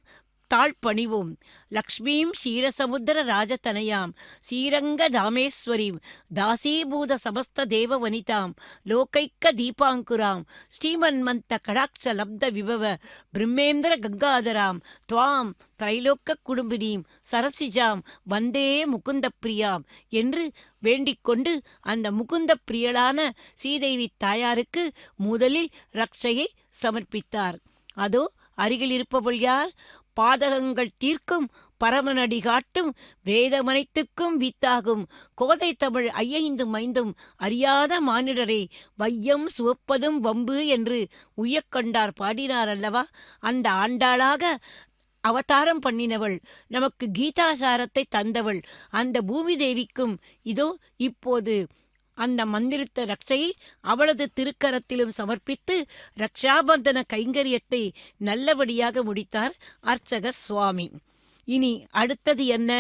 தாழ்பணிவோம். லக்ஷ்மீம் க்ஷீரசமுத்திர ராஜதனயாம் ஸ்ரீரங்க தாமேஸ்வரீம் தாசீபூத சமஸ்த தேவ வனிதாம் லோகைக்க தீபாங்குராம் ஸ்ரீமன்மந்த கடாட்ச லப்த விபவ பிரம்மேந்திர கங்காதராம் துவாம் திரைலோக்க குடும்பினீம் சரசிஜாம் வந்தே முகுந்த பிரியாம் என்று வேண்டிக்கொண்டு அந்த முகுந்த பிரியலான ஸ்ரீதேவி தாயாருக்கு முதலில் ரட்சையை சமர்ப்பித்தார். அதோ அருகில் இருப்பவள் யார்? பாதகங்கள் தீர்க்கும் பரமனடி காட்டும் வேதமனைத்துக்கும் வித்தாகும் கோதை தமிழ் 5 மைந்தும் அறியாத மானிடரை வையம் சுவப்பதும் வம்பு என்று உய்யக்கொண்டார் பாடினார் அல்லவா. அந்த ஆண்டாளாக அவதாரம் பண்ணினவள், நமக்கு கீதாசாரத்தை தந்தவள் அந்த பூமி தேவிக்கும் இதோ இப்போது அந்த மந்திரித்த ரட்சையை அவளது திருக்கரத்திலும் சமர்ப்பித்து ரக்ஷாபந்தன கைங்கரியத்தை நல்லபடியாக முடித்தார் அர்ச்சக சுவாமி. இனி அடுத்தது என்ன?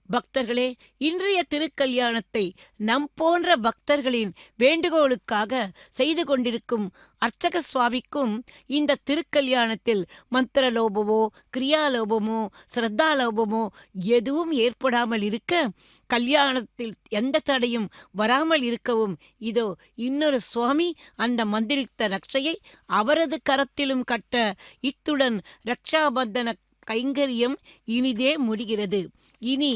பக்தர்களே, இன்றைய திருக்கல்யாணத்தை நம் போன்ற பக்தர்களின் வேண்டுகோளுக்காக செய்து கொண்டிருக்கும் அர்ச்சக சுவாமிக்கும் இந்த திருக்கல்யாணத்தில் மந்திரலோபமோ கிரியாலோபமோ ஸ்ரத்தாலோபமோ எதுவும் ஏற்படாமல் இருக்க, கல்யாணத்தில் எந்த தடையும் வராமல் இருக்கவும் இதோ இன்னொரு சுவாமி அந்த மந்திரித்த ரட்சையை அவரது கரத்திலும் கட்ட இத்துடன் ரக்ஷாபந்தன கைங்கரியம் இனிதே முடிகிறது. இனி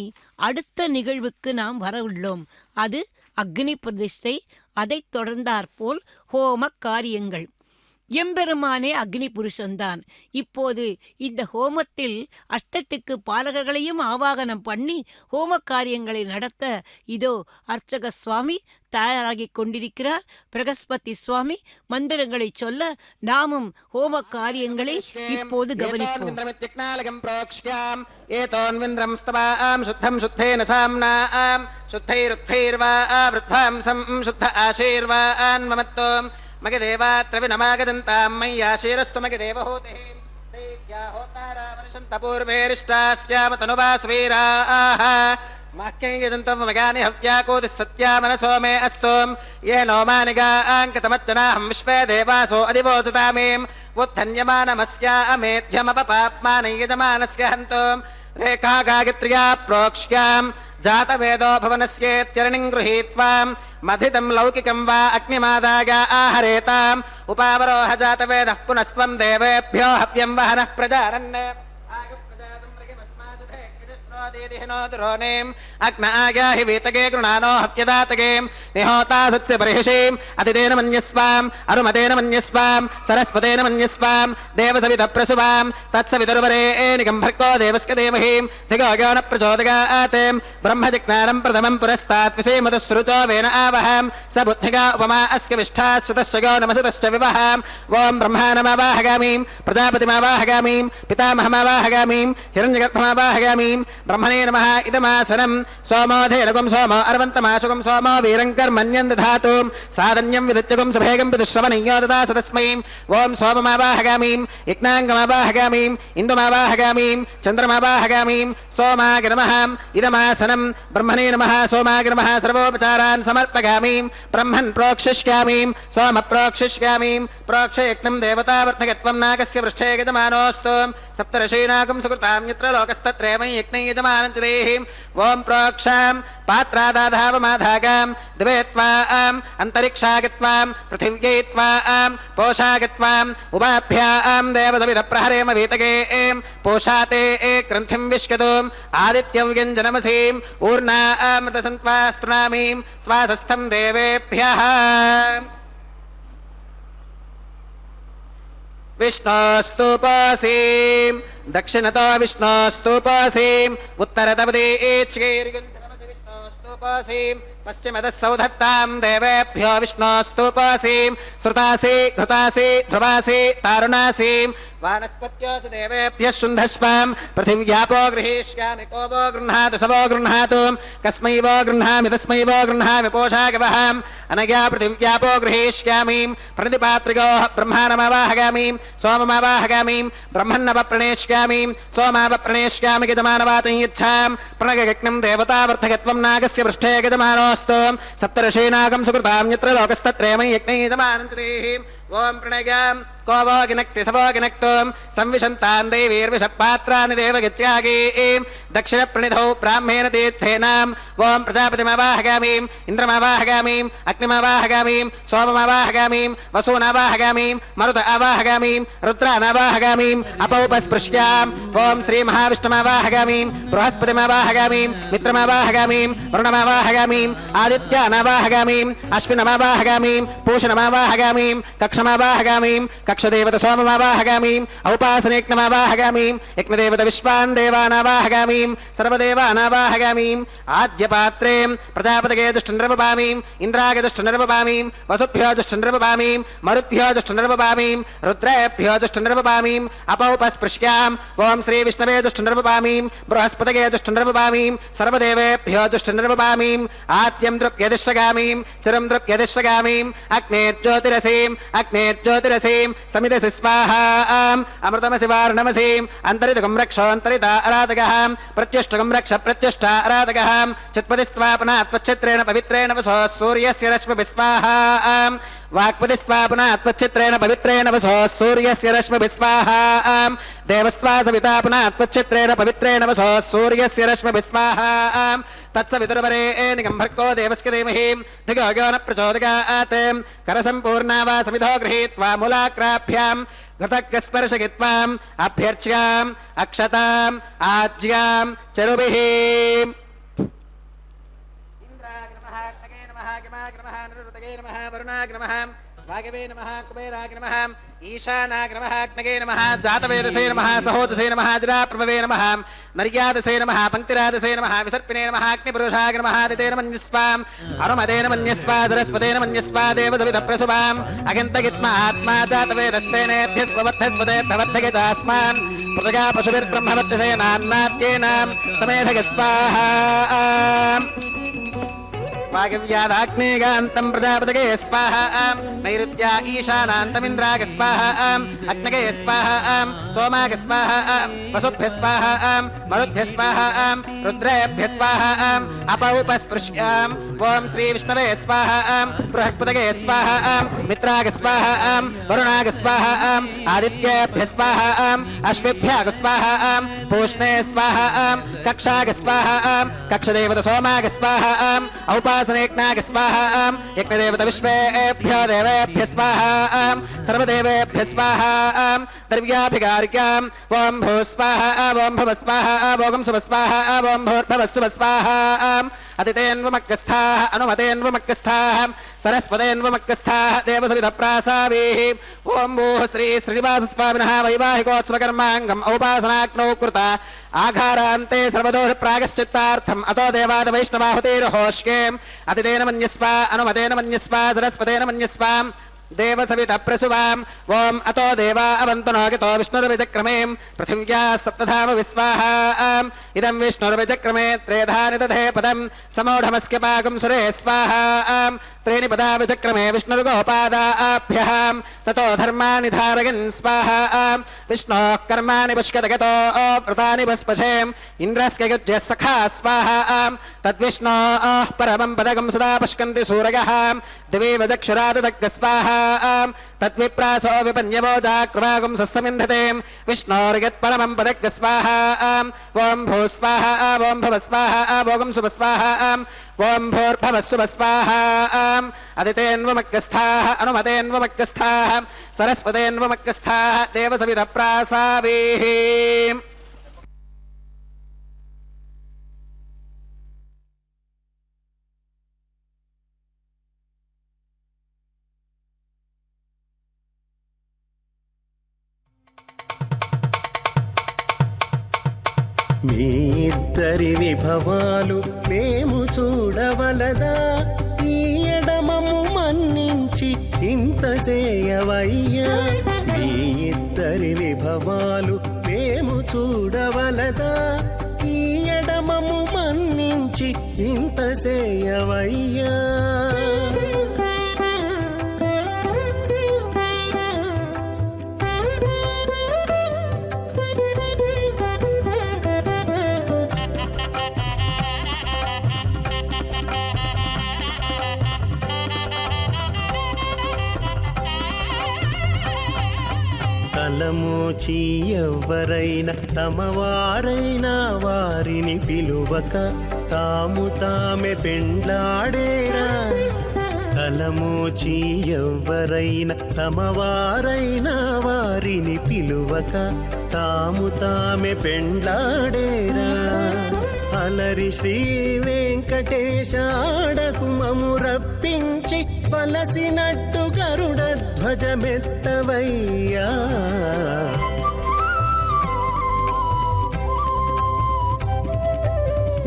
அடுத்த நிகழ்வுக்கு நாம் வரவுள்ளோம். அது அக்னி பிரதிஷ்டை. அதைத் தொடர்ந்தாற்போல் ஹோம காரியங்கள். எம்பெருமானே அக்னி புருஷன்தான். இப்போது இந்த ஹோமத்தில் அஷ்டத்துக்கு பாலகர்களையும் ஆவாகனம் பண்ணி ஹோம காரியங்களை நடத்த இதோ அர்ச்சக சுவாமி தயாராகிக் கொண்டிருக்கிறார். பிரகஸ்பதி சுவாமி மந்திரங்களை சொல்ல நாமும் ஹோம காரியங்களை இப்போது கவனிப்போம். मगदेवात्रविनमागजन्तां मय्याशीरस्तु मगदेवहूतिः देव्या होतारावनिशन्तपूर्वेरिष्टास्यामतनुवास्वीराः माह्यैयजन्तं मगानि हव्याकोतिः सत्या मनसो मे अस्तु येनो मानिगाङ्कतमच्चनाहं विश्वे देवासो अधिवोचतामीं वुत्थन्यमानमस्यामेध्यमपपाप्मानैयजमानस्य हन्तु रेखा गायत्र्या प्रोक्ष्यां जातवेदो भवनस्येत्यरणिं गृहीत्वा मथितं लौकिकं वा अग्निमादाय आहरेताम् उपावरोह जातवेदः पुनस्त्वं देवेभ्यो हव्यं वहनः प्रजारन् अग्नायाहि वीतके गृणानो हव्यदातके निहोता सत्स्य बर्हिषीम् अतितेन मन्यस्वाम् अरुमतेन मन्यस्वाम् सरस्वतेन मन्यस्वाम् देवसवितप्रसुवाम् तत्सवितुर्वरेणिकम् भर्गो देवस्य धीमहि धियो यो न प्रचोदयात् ब्रह्मजिज्ञानम् प्रथमम् पुरस्तात् विषेमतुसृचो वेन आवहम् स बुद्धिगा उपमा अस्य विष्ठाश्रुतश्च यो नमसतश्च विवहाम् ॐ ब्रह्माणमावाहगामीम् प्रजापतिमावाहगामीम् पितामहमावाहगामीम् हिरण्यगर्भमावाहगामीम् ब्रह्मणे नमः इदमासनम् सोमो धेनुगुं सोमो अर्वन्तमाशुगुं सोमो वीरं कर्मण्यं दधातु साधन्यं विदुत्यगुं सभेगं विदुश्रवणीयो ददास तस्मै ॐ सोममावाहगामीम् यज्ञाङ्गमावाहगामीम् इन्दुमावाहगामीम् चन्द्रमावाहगामीम् सोमाय नमः इदमासनम् ब्रह्मणे नमः सोमाय नमः सर्वोपचारान् समर्पयामीम् ब्रह्मन् प्रोक्षिष्यामीम् सोम प्रोक्षिष्यामीम् प्रोक्षयज्ञं देवतावर्धकत्वं नागस्य पृष्ठे यजमानोऽस्तु सप्तर्षीणाकं सुकृतां यत्र लोकस्तत्रैव यज्ञै यजमानं च देहि ॐ प्रोक्षां पात्रादाधावमाधागां दिवे त्वाम् अन्तरिक्षागत्वां पृथिव्यै त्वाम् पोषागत्वाम् उभाभ्यां देवसविधप्रहरेम वीतके पोषाते ग्रन्थिं विश्कतुम् आदित्यं व्यञ्जनमसीम् ऊर्णामृतसन्त्वा स्तृणामीं स्वासस्थं देवेभ्यः विष्णोस्तुपासीं दक्षिणतो विष्णोस्तुपासीं उत्तरतपदेच्छेरिगुञ्जनमसि विष्णोस्तुपासीं पश्चिमतः सौधत्तां देवेभ्यो विष्णोस्तुपासीं श्रुतासि घृतासि ध्रुवासि तारुणासीं वानस्पत्योऽसि देवेभ्यः शुन्धस्वां पृथिव्यापो गृहीष्यामि को वो गृह्णातु स वो गृह्णातु कस्मै वो गृह्णामि तस्मै वो गृह्णामि पोषागवहाम् अनया पृथिव्यापो गृहीष्यामि प्रणितिपात्रिकोः ब्रह्माणमावाहगामीं सोममावाहगामीं ब्रह्मन्नवप्रणेष्यामि सोमावप्रणेष्यामि यजमानवाचं यच्छां प्रणगयज्ञं देवतावर्धकत्वं नागस्य पृष्ठे यजमानोऽस्तु सप्तर्षीणाकं सुकृतां यत्र लोकस्तत्रैव यज्ञै यजमानं च देहि ॐ प्रणयां को वो गिनक्ति स वो गिनक्तुं संविशन्तां देवीर्विषपात्राणि देवगत्यागीं दक्षिणप्रणिधौ ब्राह्मेण तीर्थेनाम् ॐ प्रजापतिमावाहगामीम् इन्द्रमावाहगामीम् अग्निमावाहगामीं सोममावाहगामीं वसूनावाहगामीं मरुत आवाहगामीं रुद्रानावाहगामीम् अपौपस्पृश्याम् ॐ श्रीमहाविष्णुमावाहगामीं बृहस्पतिमावाहगामीं मित्रमावाहगामीं वरुणमावाहगामीं आदित्यानावाहगामीं अश्विनमावाहगामीं पूषणमावाहगामीं कक्षमावाहगामीं कक्षदेवत सोममावाहगामीं औपासनेक्नमावाहगामीं यज्ञदेवत विश्वान् देवानावाहगामीं सर्वदेवानावाहगामीं आद्यपात्रे प्रजापतये जुष्टुनर्वपामीं इन्द्राय जुष्टुनर्वपामीं वसुभ्यो जुष्टुनर्वपामीं मरुद्भ्यो जुष्टुनर्वपामीं रुद्रेभ्यो जुष्टुनर्वपामीं अपौपस्पृश्याम् ॐ श्रीविष्णवे जुष्टुनर्वपामीं बृहस्पतये जुष्टुनर्वपामीं सर्वदेवेभ्यो जुष्टुनर्वपामीं आद्यं द्रुप्यदिष्टगामीं चिरं द्रुप्यदिष्टगामीं अग्नेर्ज्योतिरसीं समिदसि स्वाहाम् अमृतमसि वारणमसीम् अन्तरितकं रक्षोऽन्तरिता अराधकः प्रत्युष्टकं रक्ष प्रत्युष्टा अराधकः चित्पदिस्त्वापना त्वच्छित्रेण पवित्रेण वसो सूर्यस्य रश्मिभिः स्वाहाम् वाक्पदिस्त्वापना त्वच्छित्रेण पवित्रेण वसो सूर्यस्य रश्मिभिः स्वाहाम् देवस्त्वा सविता पुनः त्वच्छित्रेण पवित्रेण वसो सूर्यस्य रश्मिभिः स्वाहाम् तत्सवितुर्वरेणिकं भर्गो देवस्य धीमहि धियो यो न प्रचोदयात् करसम्पूर्णा वा समिधो गृहीत्वा मूलाग्राभ्यां घृतग्स्पर्शयित्वाम् अभ्यर्च्याम् अक्षताम् आज्यां चरुभिः इन्द्राय नमः अग्नये नमः गमाय नमः निरुतये नमः वरुणाय नमः वागवे नमः कुबेराय नमः ईशानाय नमः अग्नये नमः जातवेदसे नमः सहोजसे नमः जराप्रभवे नमः नर्यादसे नमः पंक्तिरादसे नमः विसर्पिने नमः अग्निपुरुषाय नमः दितेन मन्यस्वाम् अरुमतेन मन्यस्वा सरस्वतेन मन्यस्वा देवसविधप्रसुवाम् अगन्तगित्मा आत्मा जातवेदस्तेनेभ्यस्ववद्धस्पदे भवद्धगे चास्मान् पृथगा पशुभिर्ब्रह्मवत्यसेनान्नाद्येनां समेधग स्वाहा वागव्यादाग्नेगान्तं प्रजापतये स्वाहा नैऋत्या ईशानान्तमिन्द्राय स्वाहा अग्नये स्वाहा सोमाय स्वाहा वसुभ्यः स्वाहा मरुद्भ्यः स्वाहा रुद्रेभ्यः स्वाहा अपौपस्पृश्याम् ॐ श्रीविष्णवे स्वाहा बृहस्पतये स्वाहा मित्राय स्वाहा वरुणाय स्वाहा आदित्येभ्यः स्वाहा अश्विभ्यः स्वाहा पूष्णे स्वाहा कक्षाय स्वाहा कक्षदेवत सोमाय स्वाहा औपा उपासनेज्ञाय स्वाहा यज्ञदेवता विश्वेभ्यो देवेभ्यः स्वाहा सर्वदेवेभ्यः स्वाहा द्रव्याभिगार्याम् ओम भू स्वाहा ओम भव स्वाहा ओम शुभ स्वाहा ओम भूर्भुवः शुभ स्वाहा अतितेन्वमग्रस्थाः अनुमतेन्वमग्रस्थाः सरस्वतेन्वमग्रस्थाः देवसविधप्रासावीः ओम भूः श्री श्रीनिवासस्वामिनः वैवाहिकोत्सवकर्माङ्गम् औपासनाग्नौ कृता आघारान्ते सर्वदोष प्रागश्चित्तार्थम् अतो देवाद वैष्णवाहुतिर्होष्के अतितेन मन्यस्व अनुमतेन मन्यस्व सरस्वतेन मन्यस्व देव सविता प्रसुवाम ओम अतो देवा अवन्तनो गतो विष्णुर्विचक्रमे पृथिव्या सप्तधाम विस्वाहा इदं विष्णुर्विचक्रमे त्रेधानि दधे पदं समोढमस्क्य पाकं सुरे स्वाहा त्रीणि पदा विचक्रमे विष्णुर्गोपादाभ्यः ततो धर्माणि धारयन् स्वाहा विष्णोः कर्माणि पुष्कतगतो व्रतानि पुष्पशे इन्द्रस्य युज्य सखा स्वाहा तद्विष्णोः परमं पदकं सदा पश्यन्ति सूरयः दिवि वचक्षुराददग्ग स्वाहा तद्विप्रासो विपन्यवोजा कृपागुं सस्समिन्धते विष्णोर्यत्परमं पदग्ग स्वाहा ओम भू स्वाहा ओम भव स्वाहा ओम शुभ स्वाहा ओम भूर्भुवः शुभ स्वाहा अदितेन्वमग्रस्थाः अनुमतेन्वमग्रस्थाः सरस्वतेन्वमग्रस्थाः देवसविधप्रासावीः మీ ఇద్దరి విభవాలు మేము చూడవలదా ఈ ఎడమము మన్నించి ఇంత చేయవయ్యా మీ ఇద్దరి విభవాలు మేము చూడవలదా ఈ ఎడమము మన్నించి ఇంత చేయవయ్యా తలమోచి ఎవ్వరైనా తమవారైనా వారిని పిలువక తాము తామే పెండ్లాడేరా తలమోచి ఎవ్వరైనా తమవారైనా వారిని పిలువక తాము తామే పెండ్లాడేరా అలరి శ్రీ వెంకటేశ ఆడకు మము రప్పించి వలసినట్టు గరుడ ధ్వజమెత్తవయ్యా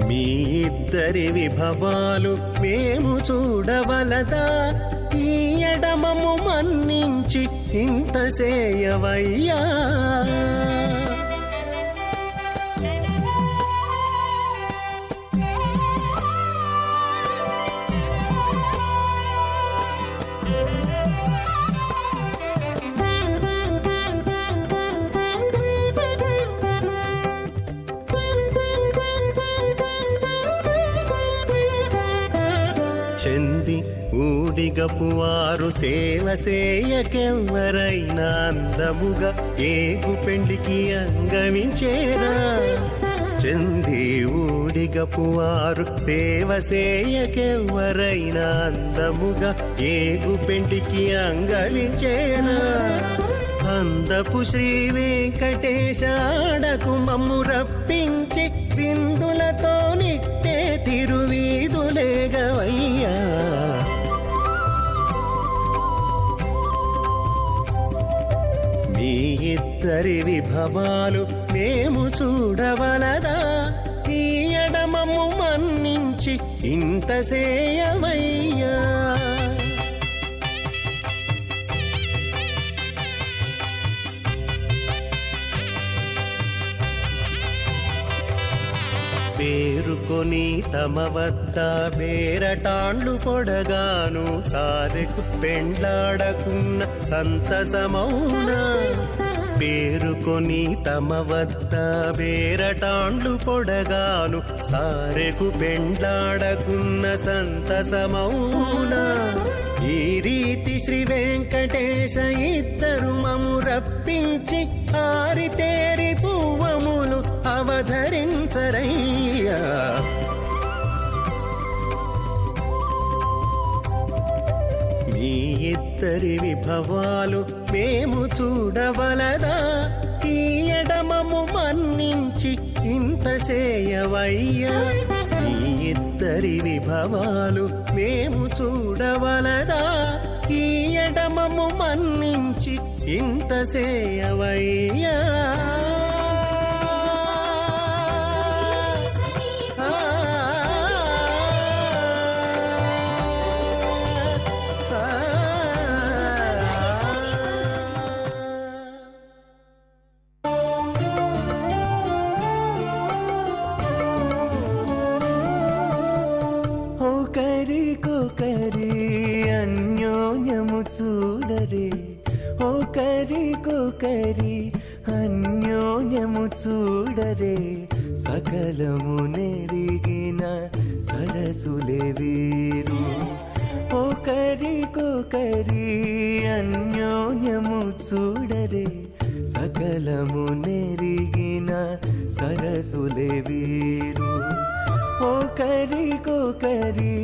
మీ ఇద్దరి విభవాలు మేము చూడవలదా ఈ ఎడమము మన్నించి ఇంత చేయవయ్యా చెంది ఊడిగపు వారు సేవ సేయకెవ్వరైనా అందముగా ఏగు పెండికి అంగమించేరా చెంది ఊడిగపు వారు సేవ సేయకెవ్వరైనా అందముగా ఏగు పెండికి అంగమించేరా అందపు శ్రీ వెంకటేశ ఆడకు మమ్ము రప్పించి విందులతో నిట్టే తిరువీధులేగవయ్యా మీ ఇద్దరి విభవాలు మేము చూడవలదా ఈ ఎడమము మన్నించి ఇంత సేయవయ్యా పేరుకొని తమ వద్ద బేరటాండ్లు పొడగాను సారెకు పెండ్లాడకున్న సంతసమౌనా పేరుకొని తమ వద్ద బేరటాండ్లు పొడగాను సారెకు పెండ్లాడకున్న సంతసమౌనా ఈ రీతి శ్రీ వెంకటేశ ఇద్దరు మము రప్పించి ఆరితేరి పువ్వములు అవధరించరయ్యా ఇద్దరి విభవాలు మేము చూడవలదా ఈ ఎడమము మన్నించి ఇంత చేయవయ్యా ఈ ఇద్దరి విభవాలు మేము చూడవలదా ఈ ఎడమము మన్నించి ఇంత చేయవయ్యా ఒకరికొకరి అన్యోన్యము చూడరే ఒకరికొకరి అన్యోన్యము చూడరే సకలము నెరిగిన సరసులే వీరు ఒకరికొకరి అన్యోన్యము చూడరే సకలము నెరిగిన సరసులే వీరు ఒకరికొకరి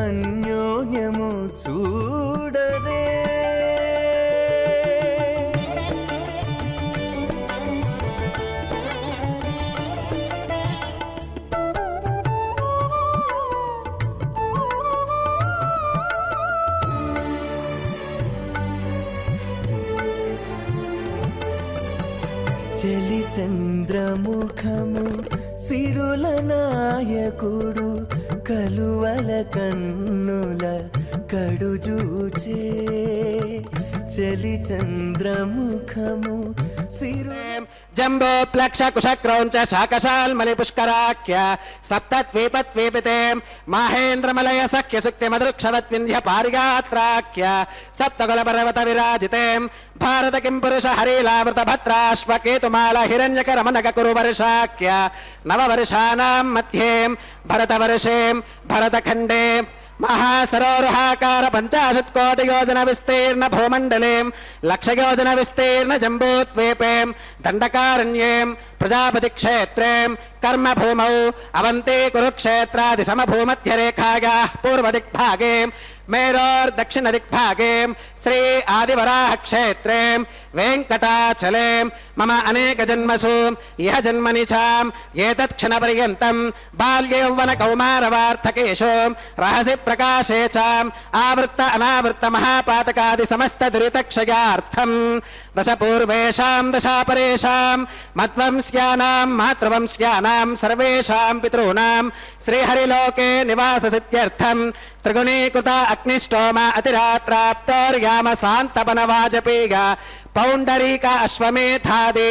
అన్యోన్యము చూడరే చలి చంద్రముఖము సిరుల నాయకుడు కలువల కన్నుల కడుజూచే చలి చంద్రముఖము సిరు జంబో ప్లక్ష కుశక్రౌంచ శాకశాల్మలి పుష్కరాఖ్య సప్తద్వీపద్వీపితే మాహేంద్రమలయ సఖ్య సుక్తి మధుక్షవత్ వింధ్య పారిగాత్రాఖ్య సప్తకుల పర్వత విరాజితే భారత కిం పురుష హరిలావృత భద్రాశ్వకేతుమాల హిరణ్యక రమణక కురు వర్షాఖ్య నవవర్షానాం మధ్యే భరతవర్షే భరతఖండే महासरोरुहाकार 50 कोटि योजन विस्तीर्ण भूमंडले लक्ष योजन विस्तीर्ण जम्बूद्वीपे दंडकारण्ये प्रजापति क्षेत्रे कर्म भूमौ अवंती कुरुक्षेत्रादि समभूमध्यरेखायाः पूर्वदिग्भागे मेरोर् दक्षिण दिग्भागे श्री आदिवराह क्षेत्रे वेंकटाचले मम अनेक जन्मसु यह जन्मनि चाम एतत् क्षण पर्यन्तं बाल्य यौवन कौमार वार्धकेषु रहसि प्रकाशे चाम आवृत्त अनावृत्त महापातकादि समस्त दुरितक्षयार्थं दश पूर्वेषां दशापरेषां मद्वंस्यानां मातृवंस्यानां सर्वेषां पितॄणां श्रीहरिलोके निवाससिद्ध्यर्थं त्रिगुणीकृत अग्निष्टोम अतिरात्राप्तोर्याम शान्तपन वाजपेय पौंडरीक अश्वमेधादि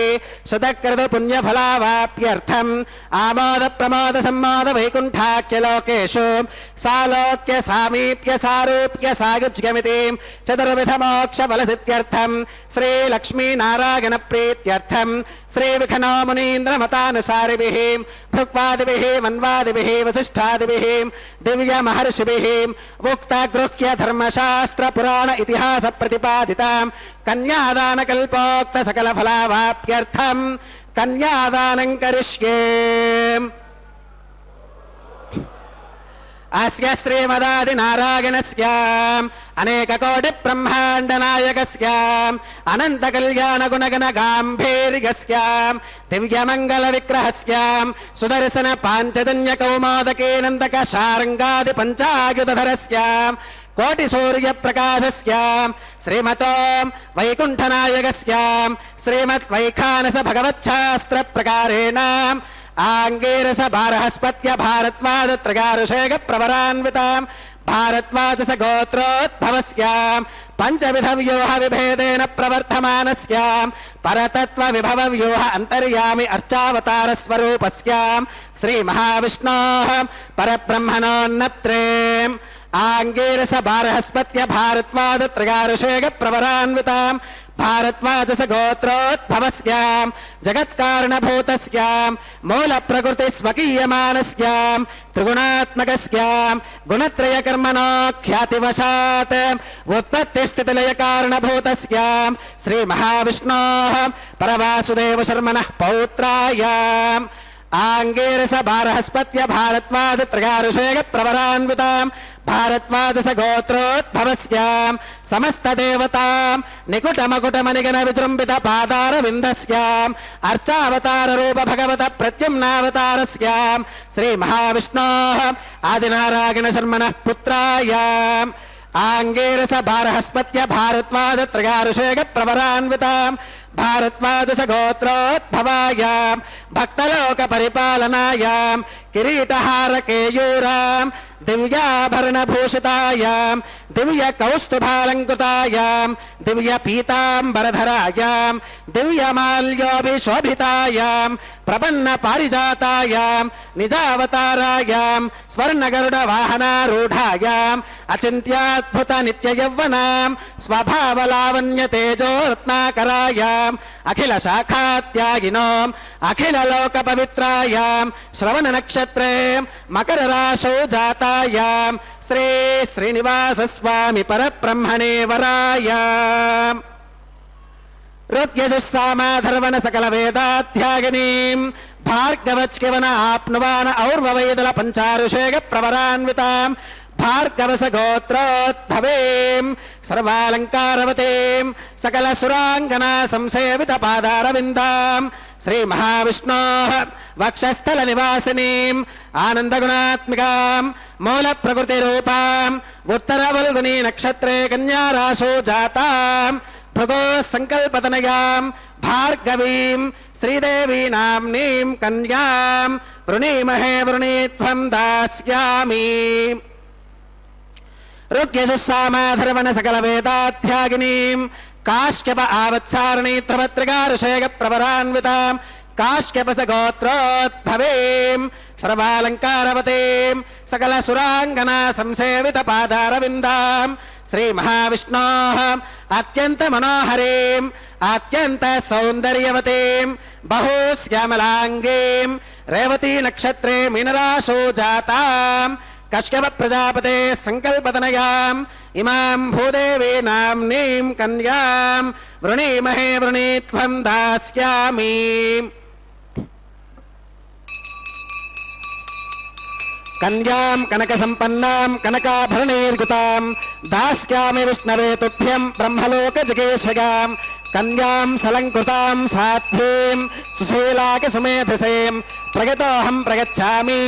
शतकृत पुण्यफलावाप्यर्थम् आमोद प्रमोद सम्मोद वैकुण्ठाख्य लोकेषु सालोक्य सामीप्य सारूप्य सायुज्यमिति चतुर्विध मोक्ष फलसिद्ध्यर्थम् श्री लक्ष्मी नारायण प्रीत्यर्थम् श्री विखनो मुनीन्द्र मतानुसारिभिः भृक्वादिभिः मन्वादिभिः वसिष्ठादिभिः दिव्य महर्षिभिः उक्त गृह्य धर्मशास्त्र पुराण इतिहास प्रतिपादिताम् कन्यादान कल्पोक्त सकल फलावाप्यर्थम कन्यादानं करिष्ये अस्य श्रीमदादि नारायणस्य अनेक कोटि ब्रह्मांड नायकस्य अनंत कल्याण गुणगण गांभीर्यस्य दिव्य मंगल विग्रहस्य सुदर्शन पांचजन्य कौमोदके नंदक शार्ंगादि पंचायुधरस्य कोटि सूर्य प्रकाशस्य श्रीमतो वैकुंठनायकस्य श्रीमत् वैखानस भगवच्छास्त्र प्रकारेण आंगीरस बारहस्पत्य भारद्वाज त्रगारुषेक प्रवरान्वितां भारद्वाज गोत्रोद्भवस्य पंचविध व्यूह विभेदेन प्रवर्धमानस्य परतत्व विभव व्यूह अंतर्यामि अर्चावतार स्वरूपस्य श्री महाविष्णोः परब्रह्मणोन्नत्रे आंगीरस बारहस्पत्य भारद्वाज त्रगारुषेक प्रवरान्वितां भारद्वाजस गोत्रोद्भवस्य जगत्कारणभूतस्य मूल प्रकृति स्वकीयमानस्य त्रिगुणात्मकस्य गुणत्रय कर्मणो ख्यातिवशात् उत्पत्ति स्थिति लय कारणभूतस्य श्री महाविष्णोः परवासुदेव शर्मणः पौत्राय आंगीरस बारहस्पत्य भारद्वाज त्रगारुषेक प्रवरान्वितां भारद्वाजस गोत्रोद्भवस्याम् समस्तदेवताम् निकुटमकुटमनिगण विजृम्भित पादारविन्दस्याम् अर्चावतार रूप भगवत प्रद्युम्नावतारस्याम् श्री महाविष्णोः आदिनारायण शर्मणः पुत्रायाम् आंगेरस बारहस्पत्य भारद्वाज त्रयारुषेक प्रवरान्विताम् भारद्वाजस गोत्रोद्भवायाम् भक्तलोक परिपालनायाम् किरीटहार केयूराम् दिव्याभरण भूषितायाम् दिव्य कौस्तुभालंकृतायाम् दिव्य पीतांबरधरायाम् दिव्य माल्योभिशोभितायाम् प्रपन्न पारिजातायाम् निजावतारायाम् स्वर्णगरुड वाहनारूढायाम् अचिन्त्याद्भुत नित्य यौवनाम् स्वभावलावण्य तेजो रत्नाकरायाम् अखिल शाखात्यागिनोम् अखिल लोक पवित्रायाम् श्रवण नक्षत्रे मकर राशौ जातायाम् श्री श्रीनिवास स्वामी परब्रह्मणे वरायाम् ऋग्यजुस्सामाधर्वण सकल वेदाध्यागिनीम् भार्गवच्किवन आप्नुवान और्ववैदल पंचारुषेक प्रवरान्विताम् भार्गवस गोत्रोद्भवेम् सर्वालंकारवतीम् सकल सुरांगना संसेवित पादारविन्दाम् श्री महाविष्णोः वक्षस्थल निवासिनीम् आनंद गुणात्मिकाम् मूल प्रकृति रूपाम् उत्तर वल्गुनी नक्षत्रे कन्या राशो जाताम् भृगो संकल्पतनयाम् भार्गवीम् श्रीदेवी नाम्नीम् कन्याम् वृणीमहे वृणीत्वम् दास्यामि ऋग्यजुस्सामाधर्वण सकल वेदाध्यागिनीम् काश्यप आवत्सारणी त्रवत्रिकारुषेक प्रवरान्विताम् काश्यपस गोत्रोद्भवेम् सर्वालंकारवतीम् सकल सुरांगना संसेवित पादारविन्दाम् श्री महाविष्णोः अत्यंत मनोहरीम् अत्यंत सौंदर्यवतीम् बहुश्यामलांगीम् रेवती नक्षत्रे मीनराशो जाताम् कश्यप प्रजापते संकल्पतनयाम् इमाम् भूदेवी नाम्नीम् कन्याम् वृणीमहे वृणीत्वम् दास्यामि कन्याम् कनक संपन्नाम् कनकाभरणैर्युताम् दास्यामि विष्णवे तुभ्यम् ब्रह्मलोक जगेशगाम् कन्याम् सलंकृताम् साध्वीम् सुशीलाक सुमेधसेम् प्रगतोऽहम् प्रगच्छामि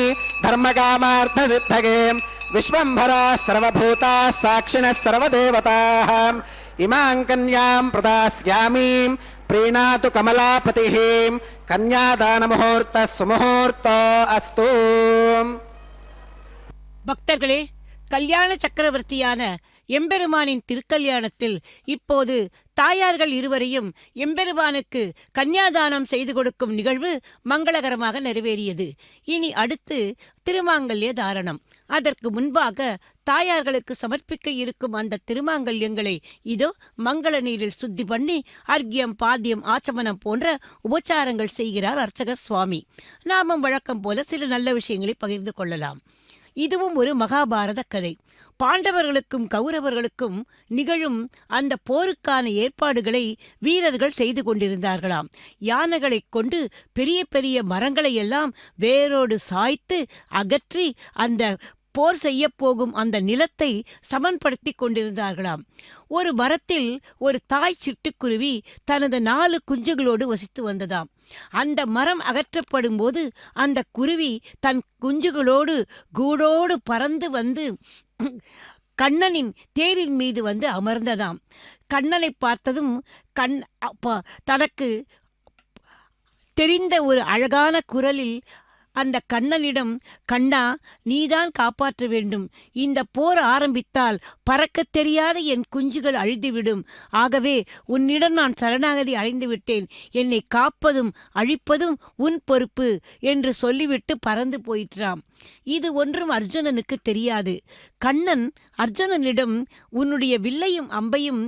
धर्मकामार्थ सिद्धगे विश्वम्भराः सर्वभूताः साक्षिणः सर्वदेवताः इमां कन्यां प्रदास्यामि प्रीणातु कमलापतिः कन्यादान मुहूर्तः सुमुहूर्तो अस्तु. பக்தர்களே, கல்யாண சக்கரவர்த்தியான எம்பெருமானின் திருக்கல்யாணத்தில் இப்போது தாயார்கள் இருவரையும் எம்பெருமானுக்கு கன்னியாதானம் செய்து கொடுக்கும் நிகழ்வு மங்களகரமாக நிறைவேறியது. இனி அடுத்து திருமாங்கல்ய தாரணம். அதற்கு முன்பாக தாயார்களுக்கு சமர்ப்பிக்க இருக்கும் அந்த திருமாங்கல்யங்களை இதோ மங்கள நீரில் சுத்தி பண்ணி அர்க்கியம் பாத்தியம் ஆச்சமனம் போன்ற உபச்சாரங்கள் செய்கிறார் அர்ச்சக சுவாமி. நாமும் வழக்கம் போல சில நல்ல விஷயங்களை பகிர்ந்து கொள்ளலாம். இதுவும் ஒரு மகாபாரத கதை. பாண்டவர்களுக்கும் கௌரவர்களுக்கும் நிகழும் அந்த போருக்கான ஏற்பாடுகளை வீரர்கள் செய்து கொண்டிருந்தார்களாம். யானைகளை கொண்டு பெரிய பெரிய மரங்களை எல்லாம் வேரோடு சாய்த்து அகற்றி அந்த போர் செய்ய போகும் அந்த நிலத்தை சமன்படுத்தி கொண்டிருந்தார்களாம். ஒரு மரத்தில் ஒரு தாய் சிட்டுக்குருவி தனது 4 குஞ்சுகளோடு வசித்து வந்ததாம். அந்த மரம் அகற்றப்படும் போது அந்த குருவி தன் குஞ்சுகளோடு கூடோடு பறந்து வந்து கண்ணனின் தேரின் மீது வந்து அமர்ந்ததாம். கண்ணனை பார்த்ததும் தனக்கு தெரிந்த ஒரு அழகான குரலில் அந்த கண்ணனிடம், கண்ணா, நீதான் காப்பாற்ற வேண்டும். இந்த போர் ஆரம்பித்தால் பறக்கத் தெரியாத என் குஞ்சுகள் அழிந்துவிடும். ஆகவே உன்னிடம் நான் சரணாகதி அடைந்து விட்டேன். என்னை காப்பதும் அழிப்பதும் உன் பொறுப்பு என்று சொல்லிவிட்டு பறந்து போயிற்றாம். இது ஒன்றும் அர்ஜுனனுக்கு தெரியாது. கண்ணன் அர்ஜுனனிடம் உன்னுடைய வில்லையும் அம்பையும்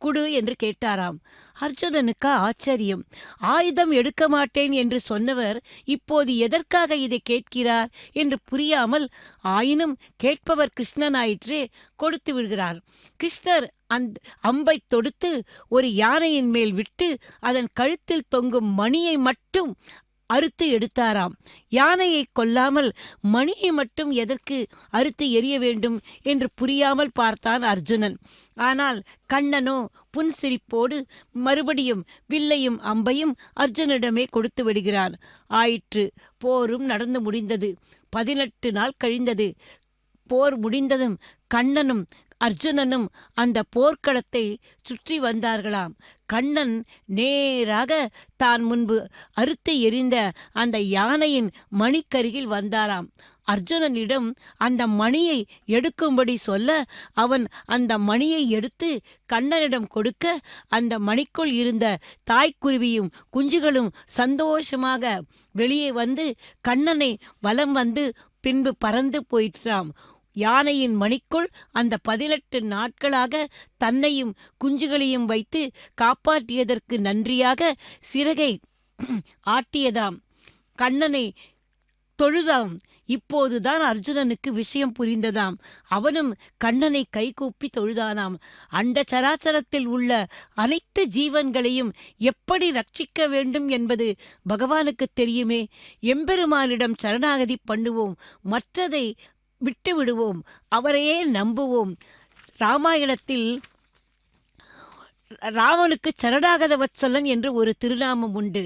குடு என்று கேட்டாராம். அர்ஜுனனுக்கு ஆச்சரியம். ஆயுதம் எடுக்க மாட்டேன் என்று சொன்னவர் இப்போது எதற்காக இதை கேட்கிறார் என்று புரியாமல், ஆயினும் கேட்பவர் கிருஷ்ணனாயிற்றே, கொடுத்து விடுகிறார். கிருஷ்ணர் அந்த அம்பை தொடுத்து ஒரு யானையின் மேல் விட்டு அதன் கழுத்தில் தொங்கும் மணியை மட்டும் அறுத்து எடுத்தாராம். யானையை கொல்லாமல் மணியை மட்டும் எதற்கு அறுத்து எரிய வேண்டும் என்று புரியாமல் பார்த்தான் அர்ஜுனன். ஆனால் கண்ணனோ புன்சிரிப்போடு மறுபடியும் வில்லையும் அம்பையும் அர்ஜுனிடமே கொடுத்து விடுகிறான். ஆயிற்று. போரும் நடந்து முடிந்தது. 18 நாள் கழிந்தது. போர் முடிந்ததும் கண்ணனும் அர்ஜுனனும் அந்த போர்க்களத்தை சுற்றி வந்தார்களாம். கண்ணன் நேராக தான் முன்பு அறுத்து எறிந்த அந்த யானையின் மணிக்கருகில் வந்தாராம். அர்ஜுனனிடம் அந்த மணியை எடுக்கும்படி சொல்ல அவன் அந்த மணியை எடுத்து கண்ணனிடம் கொடுக்க அந்த மணிக்குள் இருந்த தாய்க்குருவியும் குஞ்சுகளும் சந்தோஷமாக வெளியே வந்து கண்ணனை வலம் வந்து பின்பு பறந்து போயிற்றாம். யானையின் மணிக்குள் அந்த 18 நாட்களாக தன்னையும் குஞ்சுகளையும் வைத்து காப்பாற்றியதற்கு நன்றியாக சிறகை ஆட்டியதாம். கண்ணனை தொழுதாம். இப்போதுதான் அர்ஜுனனுக்கு விஷயம் புரிந்ததாம். அவனும் கண்ணனை கைகூப்பி தொழுதானாம். அண்ட சராசரத்தில் உள்ள அனைத்து ஜீவன்களையும் எப்படி ரட்சிக்க வேண்டும் என்பது பகவானுக்கு தெரியுமே. எம்பெருமானிடம் சரணாகதி பண்ணுவோம், மற்றதை விட்டு விடுவோம், அவரையே நம்புவோம். ராமாயணத்தில் ராமனுக்கு சரணாகத வத்சலன் என்று ஒரு திருநாமம் உண்டு.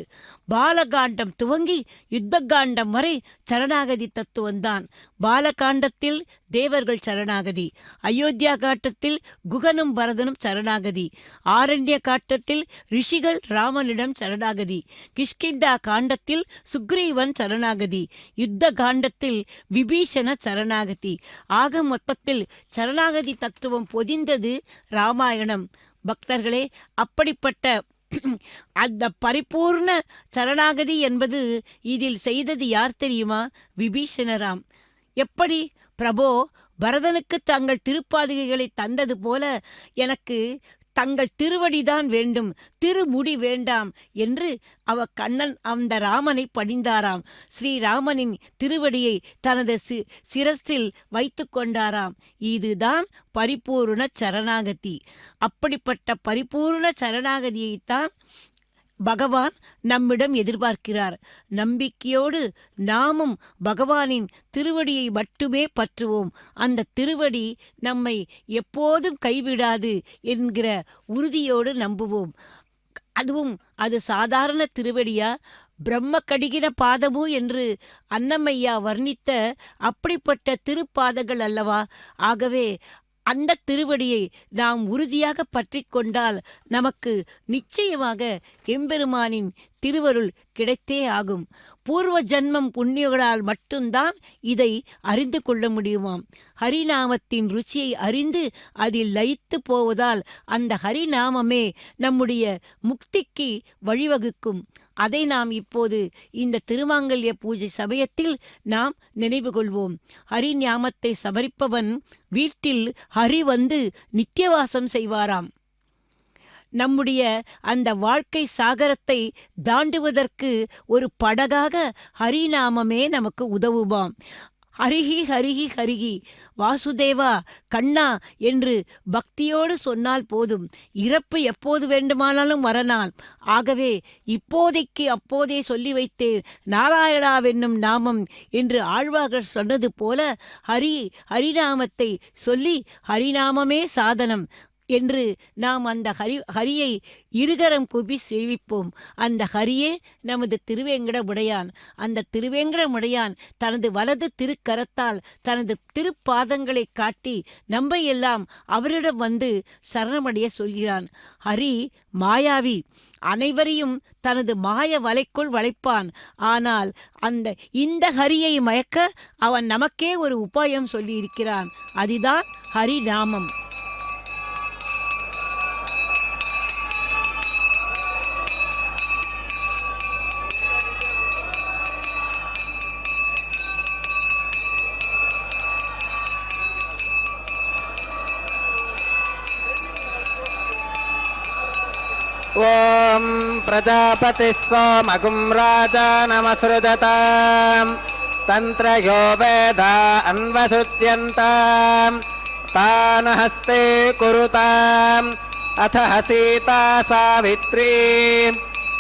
பாலகாண்டம் துவங்கி யுத்தகாண்டம் வரை சரணாகதி தத்துவந்தான். பாலகாண்டத்தில் தேவர்கள் சரணாகதி, அயோத்தியா காட்டத்தில் குகனும் பரதனும் சரணாகதி, ஆரண்ய காட்டத்தில் ரிஷிகள் ராமனிடம் சரணாகதி, கிஷ்கிந்தா காண்டத்தில் சுக்ரீவன் சரணாகதி, யுத்த காண்டத்தில் விபீஷண சரணாகதி. ஆக மொத்தத்தில் சரணாகதி தத்துவம் பொதிந்தது ராமாயணம். பக்தர்களே, அப்படிப்பட்ட அந்த பரிபூர்ண சரணாகதி என்பது இதில் செய்தது யார் தெரியுமா? விபீஷணராம். எப்படி? பிரபோ, பரதனுக்கு தங்கள் திருப்பாதுகைகளை தந்தது போல எனக்கு தங்கள் திருவடிதான் வேண்டும், திருமுடி வேண்டாம் என்று கண்ணன் அந்த ராமனை பணிந்தாராம். ஸ்ரீராமனின் திருவடியை தனது சிரசில் வைத்து கொண்டாராம். இதுதான் பரிபூர்ண சரணாகதி. அப்படிப்பட்ட பரிபூர்ண சரணாகதியைத்தான் பகவான் நம்மிடம் எதிர்பார்க்கிறார். நம்பிக்கையோடு நாமும் பகவானின் திருவடியை மட்டுமே பற்றுவோம். அந்த திருவடி நம்மை எப்போதும் கைவிடாது என்கிற உறுதியோடு நம்புவோம். அதுவும் அது சாதாரண திருவடியா, பிரம்ம கடிகின பாதமு என்று அன்னமையா வர்ணித்த அப்படிப்பட்ட திருப்பாதங்கள் அல்லவா? ஆகவே அந்த திருவடியை நாம் உறுதியாக பற்றி கொண்டால் நமக்கு நிச்சயமாக எம்பெருமானின் திருவருள் கிடைத்தே ஆகும். பூர்வ ஜன்மம் புண்ணியங்களால் மட்டும்தான் இதை அறிந்து கொள்ள முடியுமாம். ஹரிநாமத்தின் ருச்சியை அறிந்து அதில் லயித்து போவதால் அந்த ஹரிநாமமே நம்முடைய முக்திக்கு வழிவகுக்கும். அதை நாம் இப்போது இந்த திருமாங்கல்ய பூஜை சமயத்தில் நாம் நினைவு கொள்வோம். ஹரிநாமத்தை சமரிப்பவன் வீட்டில் ஹரி வந்து நித்தியவாசம் செய்வாராம். நம்முடைய அந்த வாழ்க்கை சாகரத்தை தாண்டுவதற்கு ஒரு படகாக ஹரிநாமமே நமக்கு உதவுமாம். ஹரிஹி ஹரிஹி ஹரிஹி வாசுதேவா கண்ணா என்று பக்தியோடு சொன்னால் போதும். இறப்பு எப்போது வேண்டுமானாலும் வரலாம். ஆகவே இப்போதைக்கு அப்போதே சொல்லி வைத்தேன் நாராயணாவென்னும் நாமம் என்று ஆழ்வார்கள் சொன்னது போல ஹரிநாமத்தை சொல்லி ஹரிநாமமே சாதனம் என்று நாம் அந்த ஹரியை இருகரம் கூப்பி சேவிப்போம். அந்த ஹரியே நமது திருவேங்கடமுடையான். அந்த திருவேங்கடமுடையான் தனது வலது திருக்கரத்தால் தனது திருப்பாதங்களை காட்டி நம்மை எல்லாம் அவரிடம் வந்து சரணமடைய சொல்கிறான். ஹரி மாயாவி, அனைவரையும் தனது மாய வலைக்குள் வளைப்பான். ஆனால் இந்த ஹரியை மயக்க அவன் நமக்கே ஒரு உபாயம் சொல்லி இருக்கிறான். அதுதான் ஹரிநாமம். ஓம் பிரஜாபதி சோமகும் ராஜானமஸ்ருததாம் தந்த்ரயோ வேதா அன்வசுத்யந்தாம் தானஹஸ்தே குருதாம் அத சீதா சாவித்ரி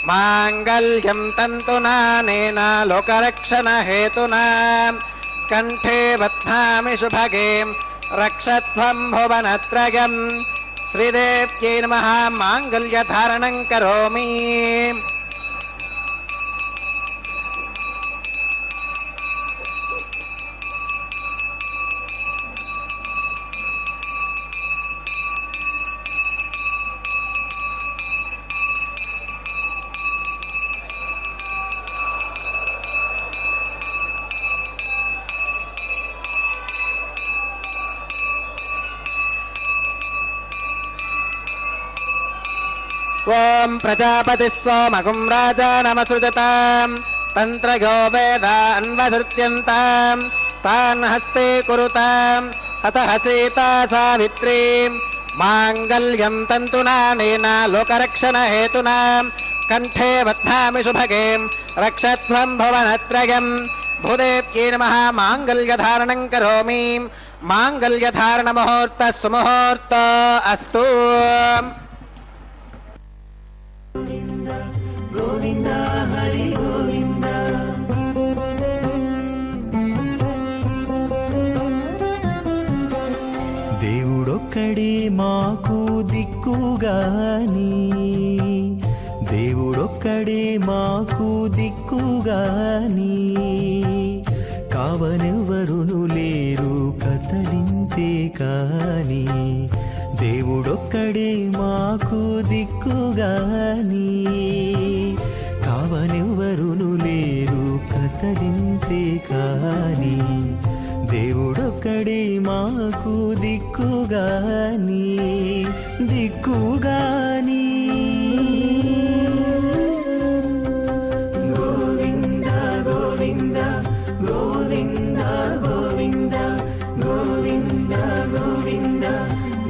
माङ्गल्यं तन्तुनानेन लोकरक्षणहेतुना कण्ठे बध्नामि शुभगे रक्षध्वं भुवनत्रयम् श्रीदेव्यै नमः माङ्गल्यधारणं करोमि ओम प्रजापतिः सोमगुं राजानमसृजताम् तन्त्रयो वेदान्वधृत्यन्ताम् तान् हस्ते कुरुताम् अतः सीता सावित्री माङ्गल्यं तन्तुनानेन लोकरक्षणहेतुना कण्ठे बध्नामि शुभगे रक्षध्वं भुवनत्रयम् भूदेव्यै नमः माङ्गल्यधारणं करोमि माङ्गल्यधारणमुहूर्तः सुमुहूर्त अस्तु గోవింద హరి గోవింద దేవుడొక్కడే మాకు దిక్కుగాని దేవుడొక్కడే మాకు దిక్కుగాని కావనెవ్వరును లేరు కదలింతే కాని దేవుడొక్కడే మాకు దిక్కుగాని కావనెవ్వరును లేరు కదలింతే కాని దేవుడొక్కడే మాకు దిక్కుగాని దిక్కుగాని గోవింద గోవింద గోవింద గోవింద గోవింద గోవింద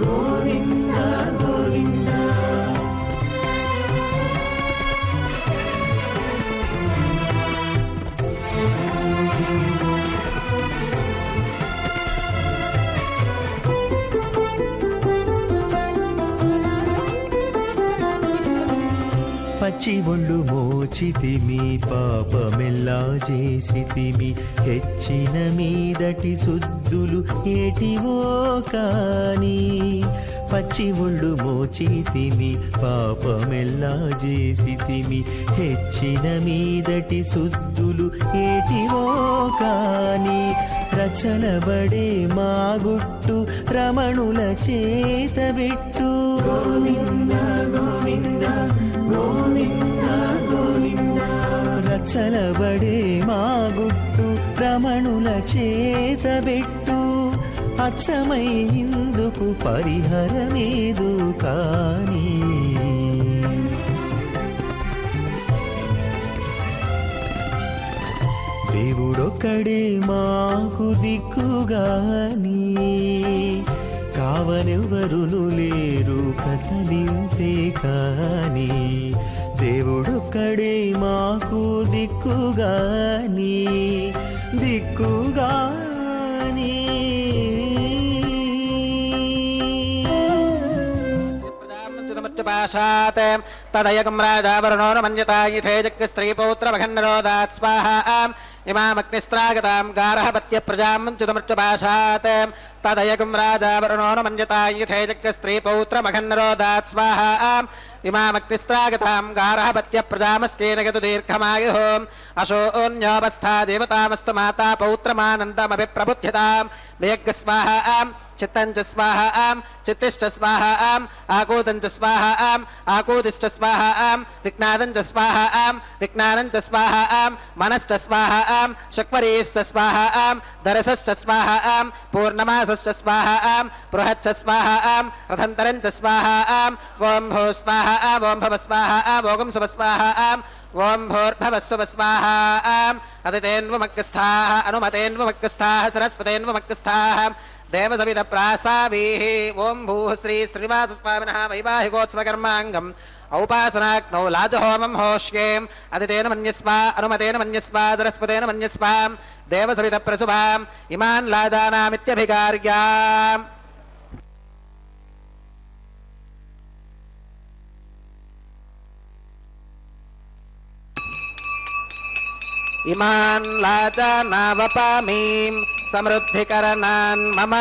గోవింద గోవింద పచ్చి ఒళ్ళు మోచితిమి పాపమెల్లా చేసితిమి హెచ్చిన మీదటి శుద్ధులు ఏటివో కాని పచ్చి ఒళ్ళు మోచితిమి పాపమెల్లా చేసితిమి హెచ్చిన మీదటి శుద్ధులు ఏటివో కాని రచనబడే మా గుట్టు రమణుల చేతబెట్టు గోవింద గోవింద గోవింద గోవింద రచనబడే మా గుట్టు రమణుల చేతబెట్టు అచ్చమై ఇందుకు పరిహరమేదు కాని దేవుడొక్కడే మాకు దిక్కుగాని కావనెవ్వరును లేరు కదలింతే కాని దేవుడొక్కడే మాకు దిక్కుగాని దిక్కుగాని पाशात् तदयकं राजावरुणो न मन्यता यथे जग्स्त्रीपौत्रमखन्नरोदात् स्वाहा इमामग्निस्त्रागतां गारः पत्यप्रजां मुञ्चितमृत्युपाशात् तदयकं राजावरुणो न मन्यता यथे जग्स्त्रीपौत्रमखन्नरोदात् स्वाहा इमामग्निस्त्रागतां गारः पत्यप्रजामस्केन गतु दीर्घमायुः अशोऽन्योऽवस्था देवतामस्तु माता पौत्रमानन्दमभिप्रबुध्यतां वेगस्वाहा चित्तञ्च स्वाहा चित्तिश्च स्वाहा आकूतञ्च स्वाहा आकूतिश्च स्वाहा विज्ञातञ्च स्वाहा विज्ञानञ्च स्वाहा मनश्च स्वाहा शक्वरीश्च स्वाहा दरसश्च स्वाहा पूर्णमासश्च स्वाहा बृहच्च स्वाहा रथन्तरञ्च स्वाहा ॐ भो स्वाहा ॐ भव स्वाहा भोगं शुभ स्वाहा ओम भूर्भुवस्सुः स्वाहा अदितेन्वमग्रस्थाः अनुमतेन्वमग्रस्थाः सरस्वतेन्वमग्रस्थाः देवसवितप्रासावीः ओम भूः श्री श्रीनिवासस्वामिनः वैवाहिकोत्सवकर्माङ्गम् औपासनाग्नौ लाजहोमं होष्येम् अदितेन मन्यस्वा अनुमतेन मन्यस्वा सरस्वतेन मन्यस्वा देवसवितप्रसुभाम् इमान् लाजानामित्यभिकार्याम् इमान् लाजानावपामीं समृद्धिकरणान् मम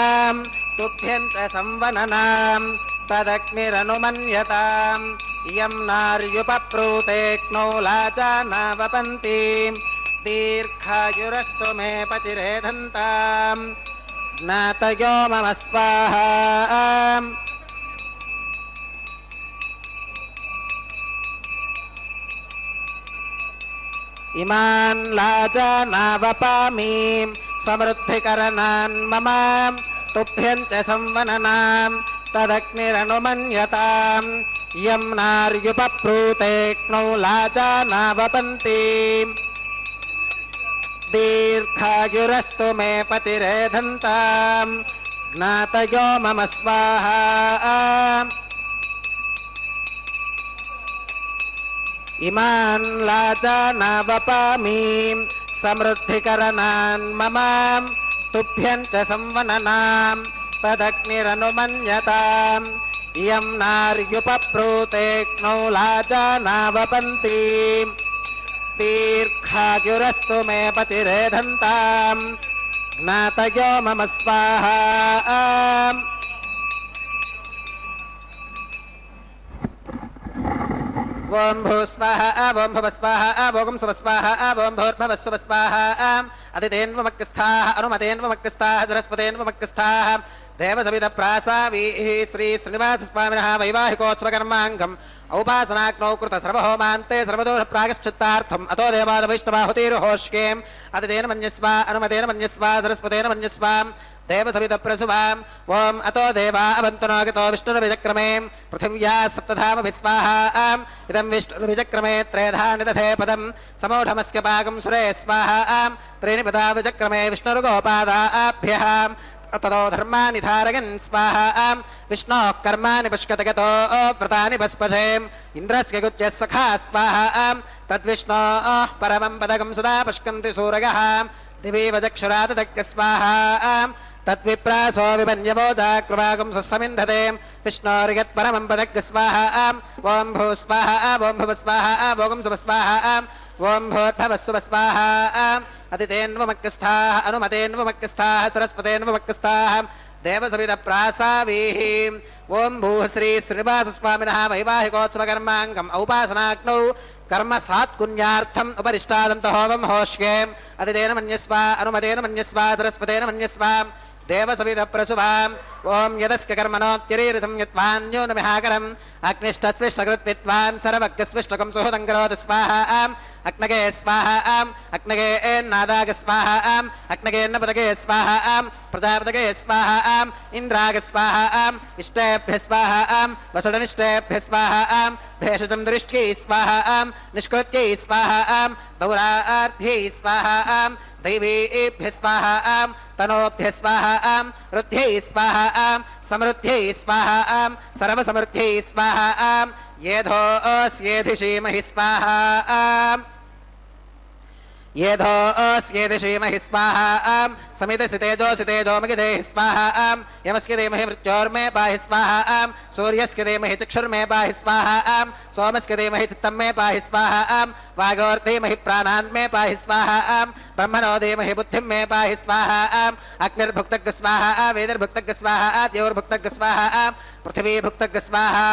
तुभ्यं च संवननां तदग्निरनुमन्यताम् इयं नार्युपप्रूतेक्नो लाजानावपन्ति दीर्घायुरस्तु मे पतिरेधन्ताम् ज्ञातयो मम स्वाहा इमान् लाजानावपामीं समृद्धिकरणान् मम तुभ्यं च संवननां तदग्निरनुमन्यताम् इयं नार्युपप्रूतेक्नो लाजानावपन्ति दीर्घायुरस्तु मे पतिरेधन्ताम् ज्ञातयो मम स्वाहा इमान् लाजानावपामीं समृद्धिकरणान् मम तुभ्यं च संवननां तदग्निरनुमन्यताम् इयं नार्युपप्रूतेक्नो लाजानावपन्ति दीर्घायुरस्तु मे पतिरेधन्ताम् ज्ञातयो मम स्वाहा ओम भूस्वाहा ओम भवस्वाहा ओम सुवस्वाहा ओम भूर्भवस्वस्वाहा अदितेन्वमक्कस्थाः अनुमतेन्वमक्कस्थाः सरस्वतेन्वमक्कस्थाः देवसविदप्रासावीः श्री श्रीनिवासस्वामिनः वैवाहिकोत्सवकर्माङ्गम् औपासनाग्नौ कृत सर्वहोमान्ते सर्वदोषप्रायश्चित्तार्थम् अतो देवादवैष्णवाहुतिर्होष्येम् अदितेन मन्यस्वा अनुमतेन मन्यस्वा सरस्वतेन मन्यस्वा देवसविदप्रसुवाम् ओम अतो देवा अवन्तुनागतो विष्णुर्विचक्रमे पृथिव्याः सप्तधामभिस्वाहा इदं विष्णुर्विचक्रमे त्रेधा निदधे पदं समूढमस्य पाकं सुरे स्वाहा त्रीणि पदा विचक्रमे विष्णुर्गोपादाभ्यः ततो धर्माणि धारयन् स्वाहा विष्णोः कर्माणि पुष्कतगतो व्रतानि भस्पशेम् इन्द्रस्य गुच्यः सखा स्वाहा तद्विष्णोः परमं पदकं सदा पुष्कन्ति सूरयः दिवि वचक्षुराददक्क स्वाहा तद्विप्रासो विमन्यवोजाकृवागं सस्समिन्धते विष्णोर्यत्परमं पदक्क स्वाहा ओम भूस्वाहा ओम भवस्वाहा ओम सुवस्वाहा ओम भूर्भवस्वस्वाहा अदितेन्वमक्कस्थाः अनुमतेन्वमक्कस्थाः सरस्वतेन्वमक्कस्थाः देवसविदप्रासावीः ओम भूः श्री श्रीनिवासस्वामिनः वैवाहिकोत्सवकर्माङ्गम् औपासनाग्नौ कर्म सात्कुन्यार्थम् उपरिष्टादन्तहोमं होष्येम् अदितेन मन्यस्वा अनुमतेन मन्यस्वा सरस्वतेन मन्यस्वा देवसविदप्रसुवाम् ओम यदस्य कर्मणोत्यरीरसं यत्वान्यो न विहाकरम् अग्निष्ठस्विष्टकृत्वित्वान् सर्वज्ञस्विष्टकं सुहृदं करोतु स्वाहा अग्नगे स्वाहा अग्नगे एन्नादाग स्वाहा अग्नगेन्नपदगे स्वाहा प्रजापतगे स्वाहा इन्द्राग स्वाहा इष्टेभ्यः स्वाहा वसुडनिष्टेभ्यः स्वाहा भेषजं दृष्ट्यै स्वाहा निष्कृत्यै स्वाहा दौरार्थ्यै स्वाहा दैवेभ्यः स्वाहा तनोभ्यः स्वाहा रुद्ध्यै स्वाहा समृद्ध्यै स्वाहा सर्वसमृद्ध्यै स्वाहा येधोऽस्येधिषीमहि स्वाहा येधोऽस्येधिषीमहि स्वाहा समितसितेजोसितेजोमगिदेहि स्वाहा यमस्य धीमहि मृत्योर्मे पाहि स्वाहा सूर्यस्य धीमहि चक्षुर्मे पाहि स्वाहा सोमस्य धीमहि चित्तं मे पाहि स्वाहा वागोर्धीमहि प्राणान् मे पाहि स्वाहा ब्रह्मणो धीमहि बुद्धिं मे पाहि स्वाहा अग्निर्भुक्तग् स्वाहा वेदिर्भुक्तग् स्वाहा द्यौर्भुक्तग् स्वाहा पृथिवीभुक्तग् स्वाहा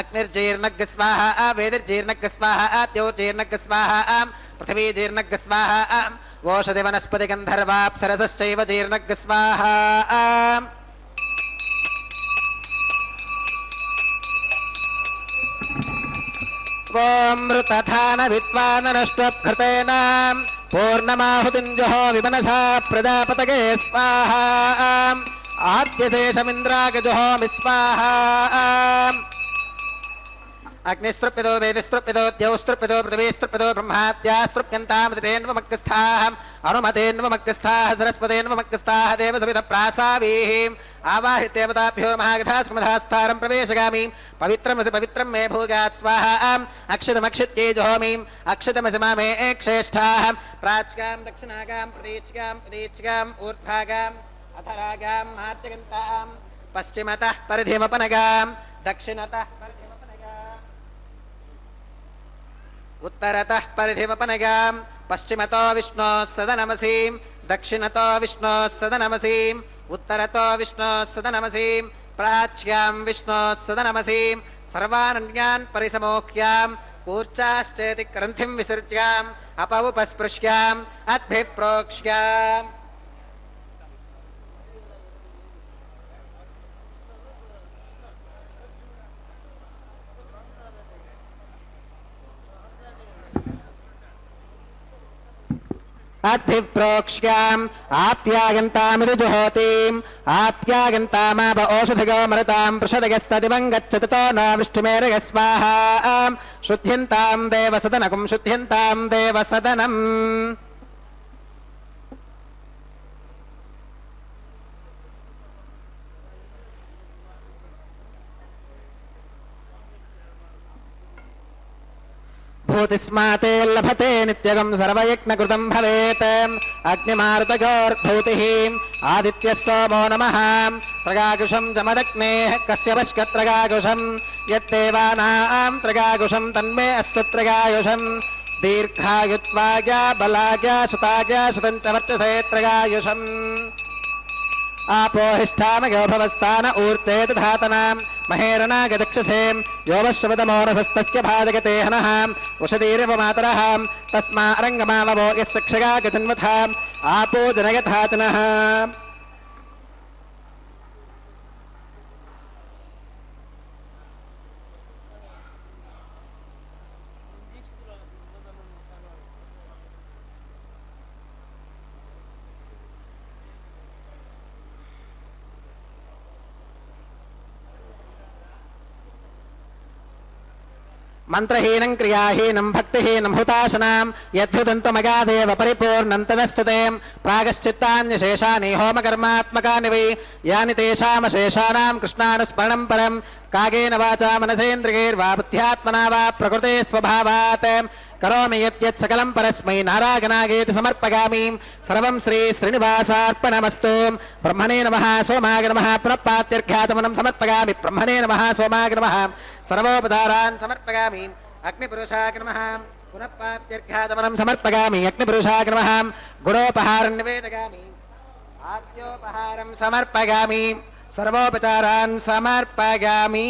अग्निर्जीर्णग् स्वाहा वेदिर्जीर्णग् स्वाहा द्यौर्जीर्णग् स्वाहा पृथिवी जीर्णग् स्वाहा ओषधि वनस्पति गन्धर्वाप्सरसश्चैव जीर्णग् स्वाहा ओम मृतधान विद्वाननष्टभृतेन पूर्णमाहुतिं जहोमि मनसा प्रजापतये स्वाहा आद्यशेषमिन्द्राग जहोमि स्वाहा अग्निस्त्रुप्यतो वेदिस्त्रुप्यतो द्यौस्त्रुप्यतो पृथिवीस्त्रुप्यतो ब्रह्माद्यास्त्रुप्यन्तामृतेन्वमक्कस्थाः अनुमतेन्वमक्कस्थाः सरस्वतेन्वमक्कस्थाः देवसविदप्रासावीः आवाहि देवताभ्यो महागधास्मधास्थारं प्रवेशगामि पवित्रमसि पवित्रं मे भूयात् स्वाहा अक्षतमक्षित्यै जहोमि अक्षतमसि मामे एक्ष्येष्ठाः प्राच्यां दक्षिणागां प्रतीच्यां ऊर्ध्वागाम् अधरागां मार्जगन्तां पश्चिमतः परिधिमपनगां दक्षिणतः उत्तरतः परिधिमपनगां पश्चिमतो विष्णोः सदनमसीं दक्षिणतो विष्णोः सदनमसीं उत्तरतो विष्णोः सदनमसीं प्राच्यां विष्णोः सदनमसीं सर्वानन्यान् परिसमोक्ष्यां कूर्चाश्चेति ग्रन्थिं विसृज्याम् अपवुपस्पृश्याम् अद्भिप्रोक्ष्याम् अद्भिप्रोक्ष्याम् आप्यागन्तामिति जुहोतीम् आप्यागन्तामाप ओषधिगो मरुताम् पृषदगस्तदिवम् गच्छततो न वृष्टिमेरग स्वाहा शुद्ध्यन्ताम् देवसदनकुम् शुद्ध्यन्ताम् देवसदनम् भूतिस्माते लभते नित्यगं सर्वयज्ञकृतं भवेत् अग्निमारुतगोर्भूतिः आदित्यः सोमो नमः त्रगाकुशं जमदग्नेः कस्य वश्कत्रगाकुशं यत्देवानां त्रगाकुशं तन्मे अस्तु त्रगायुषं दीर्घायुत्वाय बलाय शताय शतं च वर्चसे त्रगायुषम् आपोहिष्ठामगो भवस्तान ऊर्ते दधातनां महेरणागचक्षसे योवश्रवतमोरसस्तस्य भाजगते हनः उषदीरिवमातरः तस्मा अरङ्गमाववो यस्य क्षगा गजन्वथा आपो जनयथाचनः मंत्रहीनं क्रियाहीनं भक्तिहीनं हुताशनां यद्धुदन्तमगादेव परिपूर्णं तदस्तुते प्रागश्चित्तान्यशेषानि होमकर्मात्मकानि वै यानि तेषामशेषाणां कृष्णानुस्मरणं परं कागेन वाचा मनसेन्द्रियैर्वा बुद्ध्यात्मना वा प्रकृते स्वभावात् करोमि यत् सकलं परस्मै नारायणागेति समर्पयामि सर्वं श्री श्रीनिवासार्पणमस्तु ब्रह्मणे नमः सोमाय नमः पुनःपात्यर्घ्याचमनं समर्पयामि ब्रह्मणे नमः सोमाय नमः सर्वोपचारान् समर्पयामि अग्निपुरुषाय नमः पुनःपात्यर्घ्याचमनं समर्पयामि अग्निपुरुषाय नमः गुरोपहारं निवेदयामि आद्योपहारं समर्पयामि सर्वोपचारान् समर्पयामि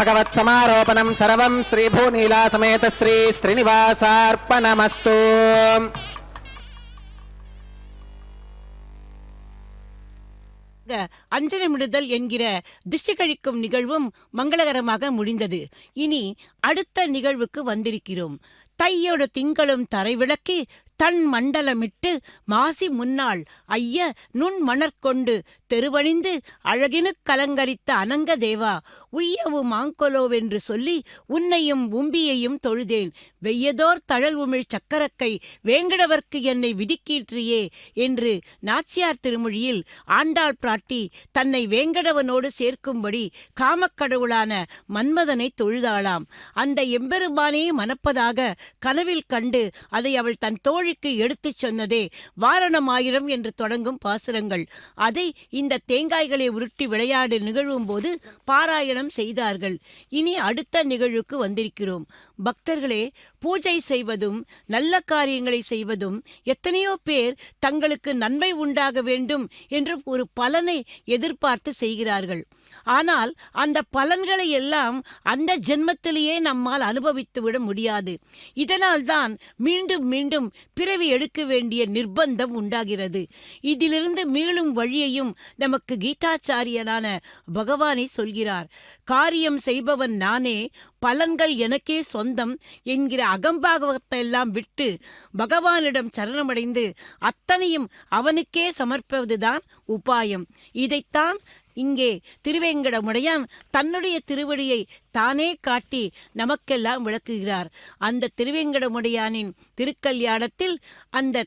भगवत् समारोपणं सर्वं श्री भूनीला समेत श्री श्रीनिवासार्पणमस्तु அஞ்சனமிடுதல் என்கிற திஷ்டி கழிக்கும் நிகழ்வும் மங்களகரமாக முடிந்தது. இனி அடுத்த நிகழ்வுக்கு வந்திருக்கிறோம். தையோடு திங்களும் தரை விளக்கி தன் மண்டலமிட்டு மாசி முன்னாள் ஐய நுண் மணற்கொண்டு தெருவணிந்து அழகினு கலங்கரித்த அனங்க தேவா உய்யவு மாங்கொலோவென்று சொல்லி உன்னையும் உம்பியையும் தொழுதேன் வெய்யதோர் தழல் உமிழ் சக்கரக்கை வேங்கடவர்க்கு என்னை விதிக்கீற்றியே என்று நாச்சியார் திருமொழியில் ஆண்டாள் பிராட்டி தன்னை வேங்கடவனோடு சேர்க்கும்படி காமக்கடவுளான மன்மதனை தொழுதாளாம். அந்த எம்பெருமானே மணப்பதாக கனவில் கண்டு அதை அவள் தன் தோழி எடுத்துச் சொன்னதே வாரணமாயிரம் என்று தொடங்கும் பாசுரங்கள். அதை இந்த தேங்காய்களை உருட்டி விளையாடு நிகழ்வும் போது பாராயணம் செய்தார்கள். இனி அடுத்த நிகழ்வுக்கு வந்திருக்கிறோம். பக்தர்களே, பூஜை செய்வதும் நல்ல காரியங்களை செய்வதும் எத்தனையோ பேர் தங்களுக்கு நன்மை உண்டாக வேண்டும் என்று ஒரு பலனை எதிர்பார்த்து செய்கிறார்கள். ஆனால் அந்த பலன்களை எல்லாம் அந்த ஜென்மத்திலேயே நம்மால் அனுபவித்து விட முடியாது. இதனால்தான் மீண்டும் மீண்டும் பிறவி எடுக்க வேண்டிய நிர்பந்தம் உண்டாகிறது. இதிலிருந்து மீளும் வழியையும் நமக்கு கீதாச்சாரியனான பகவானே சொல்கிறார். காரியம் செய்பவன் நானே, பலன்கள் எனக்கே சொந்தம் என்கிற அகம்பாகவத்தை எல்லாம் விட்டு பகவானிடம் சரணமடைந்து அத்தனையும் அவனுக்கே சமர்ப்பதுதான் உபாயம். இதைத்தான் இங்கே திருவேங்கடமுடையான் தன்னுடைய திருவடியை தானே காட்டி நமக்கெல்லாம் விளக்குகிறார். அந்த திருவேங்கடமுடையானின் திருக்கல்யாணத்தில் அந்த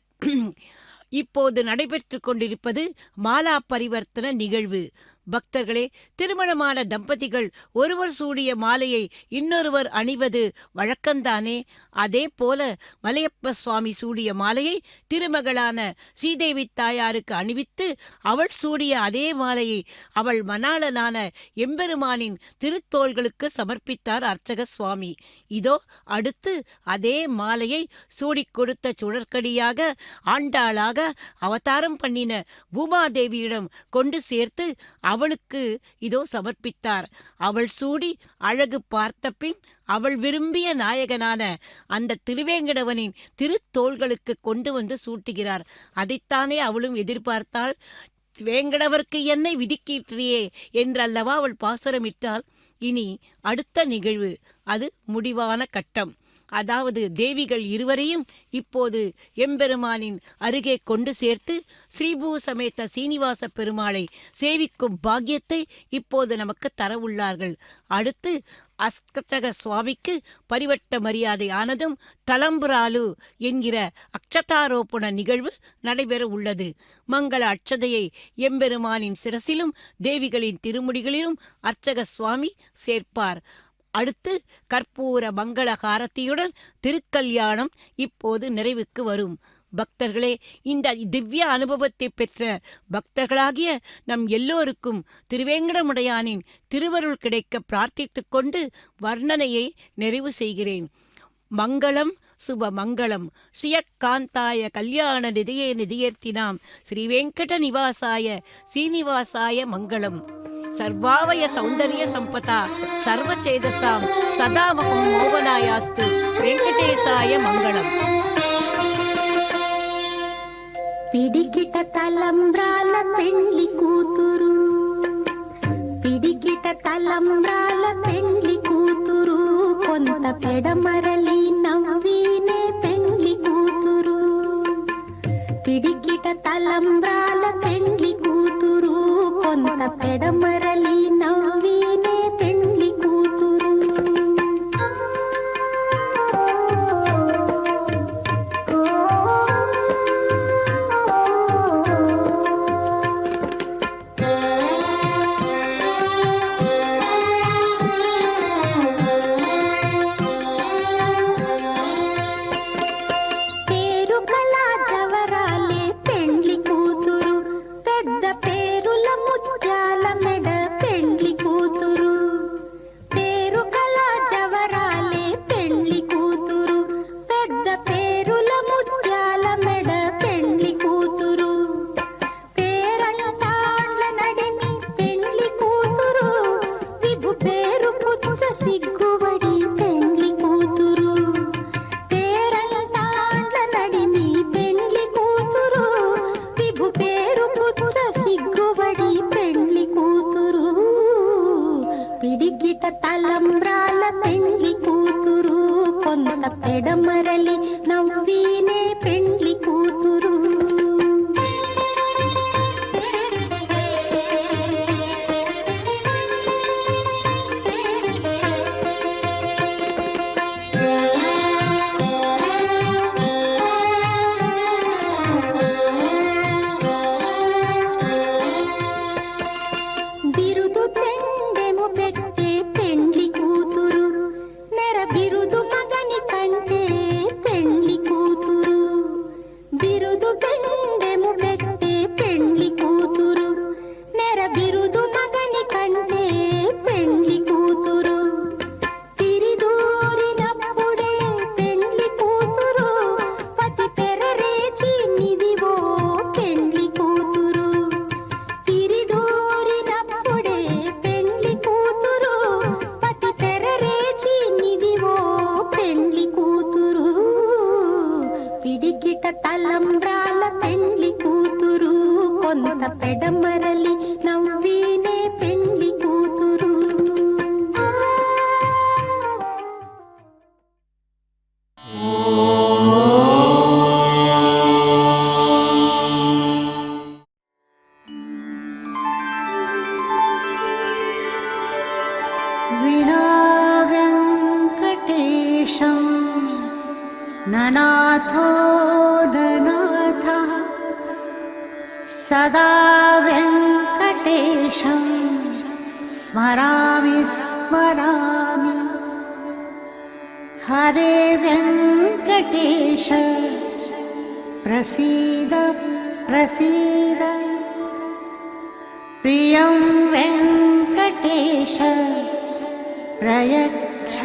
இப்போது நடைபெற்று கொண்டிருப்பது மாலா பரிவர்த்தன நிகழ்வு. பக்தர்களே, திருமணமான தம்பதிகள் ஒருவர் சூடிய மாலையை இன்னொருவர் அணிவது வழக்கம்தானே? அதே போல மலையப்ப சுவாமி சூடிய மாலையை திருமகளான ஸ்ரீதேவி தாயாருக்கு அணிவித்து அவள் சூடிய அதே மாலையை அவள் மணாளனான எம்பெருமானின் திருத்தோள்களுக்கு சமர்ப்பித்தார் அர்ச்சக சுவாமி. இதோ அடுத்து அதே மாலையை சூடிக் கொடுத்த சுழற்கடியாக ஆண்டாளாக அவதாரம் பண்ணின பூமாதேவியிடம் கொண்டு சேர்த்து அவளுக்கு இதோ சமர்ப்பித்தார். அவள் சூடி அழகு பார்த்த பின் அவள் விரும்பிய நாயகனான அந்த திருவேங்கடவனின் திருத்தோள்களுக்கு கொண்டு வந்து சூட்டுகிறார். அதைத்தானே அவளும் எதிர்பார்த்தாள். வேங்கடவருக்கு என்னை விதிக்கிற்றியே என்றல்லவா அவள் பாசுரமிட்டாள். இனி அடுத்த நிகழ்வு, அது முடிவான கட்டம். அதாவது தேவிகள் இருவரையும் இப்போது எம்பெருமானின் அருகே கொண்டு சேர்த்து ஸ்ரீபூ சமேத சீனிவாச பெருமாளை சேவிக்கும் பாக்கியத்தை இப்போது நமக்கு தரவுள்ளார்கள். அடுத்து அர்ச்சக சுவாமிக்கு பரிவட்ட மரியாதை ஆனதும் தலம்புராலு என்கிற அக்ஷதாரோபண நிகழ்வு நடைபெற உள்ளது. மங்கள அட்சதையை எம்பெருமானின் சிரசிலும் தேவிகளின் திருமுடிகளிலும் அர்ச்சக சுவாமி சேர்ப்பார். அடுத்து கற்பூர மங்கள ஹாரத்தியுடன் திருக்கல்யாணம் இப்போது நிறைவுக்கு வரும். பக்தர்களே, இந்த திவ்ய அனுபவத்தை பெற்ற பக்தர்களாகிய நம் எல்லோருக்கும் திருவேங்கடமுடையானின் திருவருள் கிடைக்க பிரார்த்தித்து கொண்டு வர்ணனையை நிறைவு செய்கிறேன். மங்களம் சுப மங்களம் ஸ்ரீயக்காந்தாய கல்யாண நிதியே நிதியர்த்தினாம் ஸ்ரீவேங்கட நிவாசாய சீனிவாசாய மங்களம். சர்வாவய சௌந்தர்ய சம்பதா சர்வச்சேதசாம் சதாமகம் மோகனாயாஸ்து வெங்கடேசாய மங்களம். పిడికిట తలంబ్రాల పెండ్లి కూతురు, పిడికిట తలంబ్రాల పెండ్లి కూతురు, కొంత పెడమరలి నవ్వినే పెండ్లి కూతురు. పిడికిట తలంబ్రాల పెండ్లి కూతురు, కొంత పెడమరలి నవ్వినే పెండ్లి కూతురు. తలంబ్రాల పెండ్లి కూతురు, కొంత పెడమరలి నవ్వినే పెండ్లి కూతురు. బిరుదు పెండెము పెట్టే పెండ్లి కూతురు, నెర బిరుదు మగని కంటే పెండ్లి తలంబ్రాల పెండ్లి కూతురు కొంత పెడమరలి నవ్వీనే పెండ్లి కూతురు. వినా వెంకటేశం ననాథో ననాథః సదా వెంకటేశం స్మరామి స్మరామి. హరే వెంకటేశ ప్రసీద ప్రసీద. ప్రియం వెంకటేశ ప్రయచ్ఛ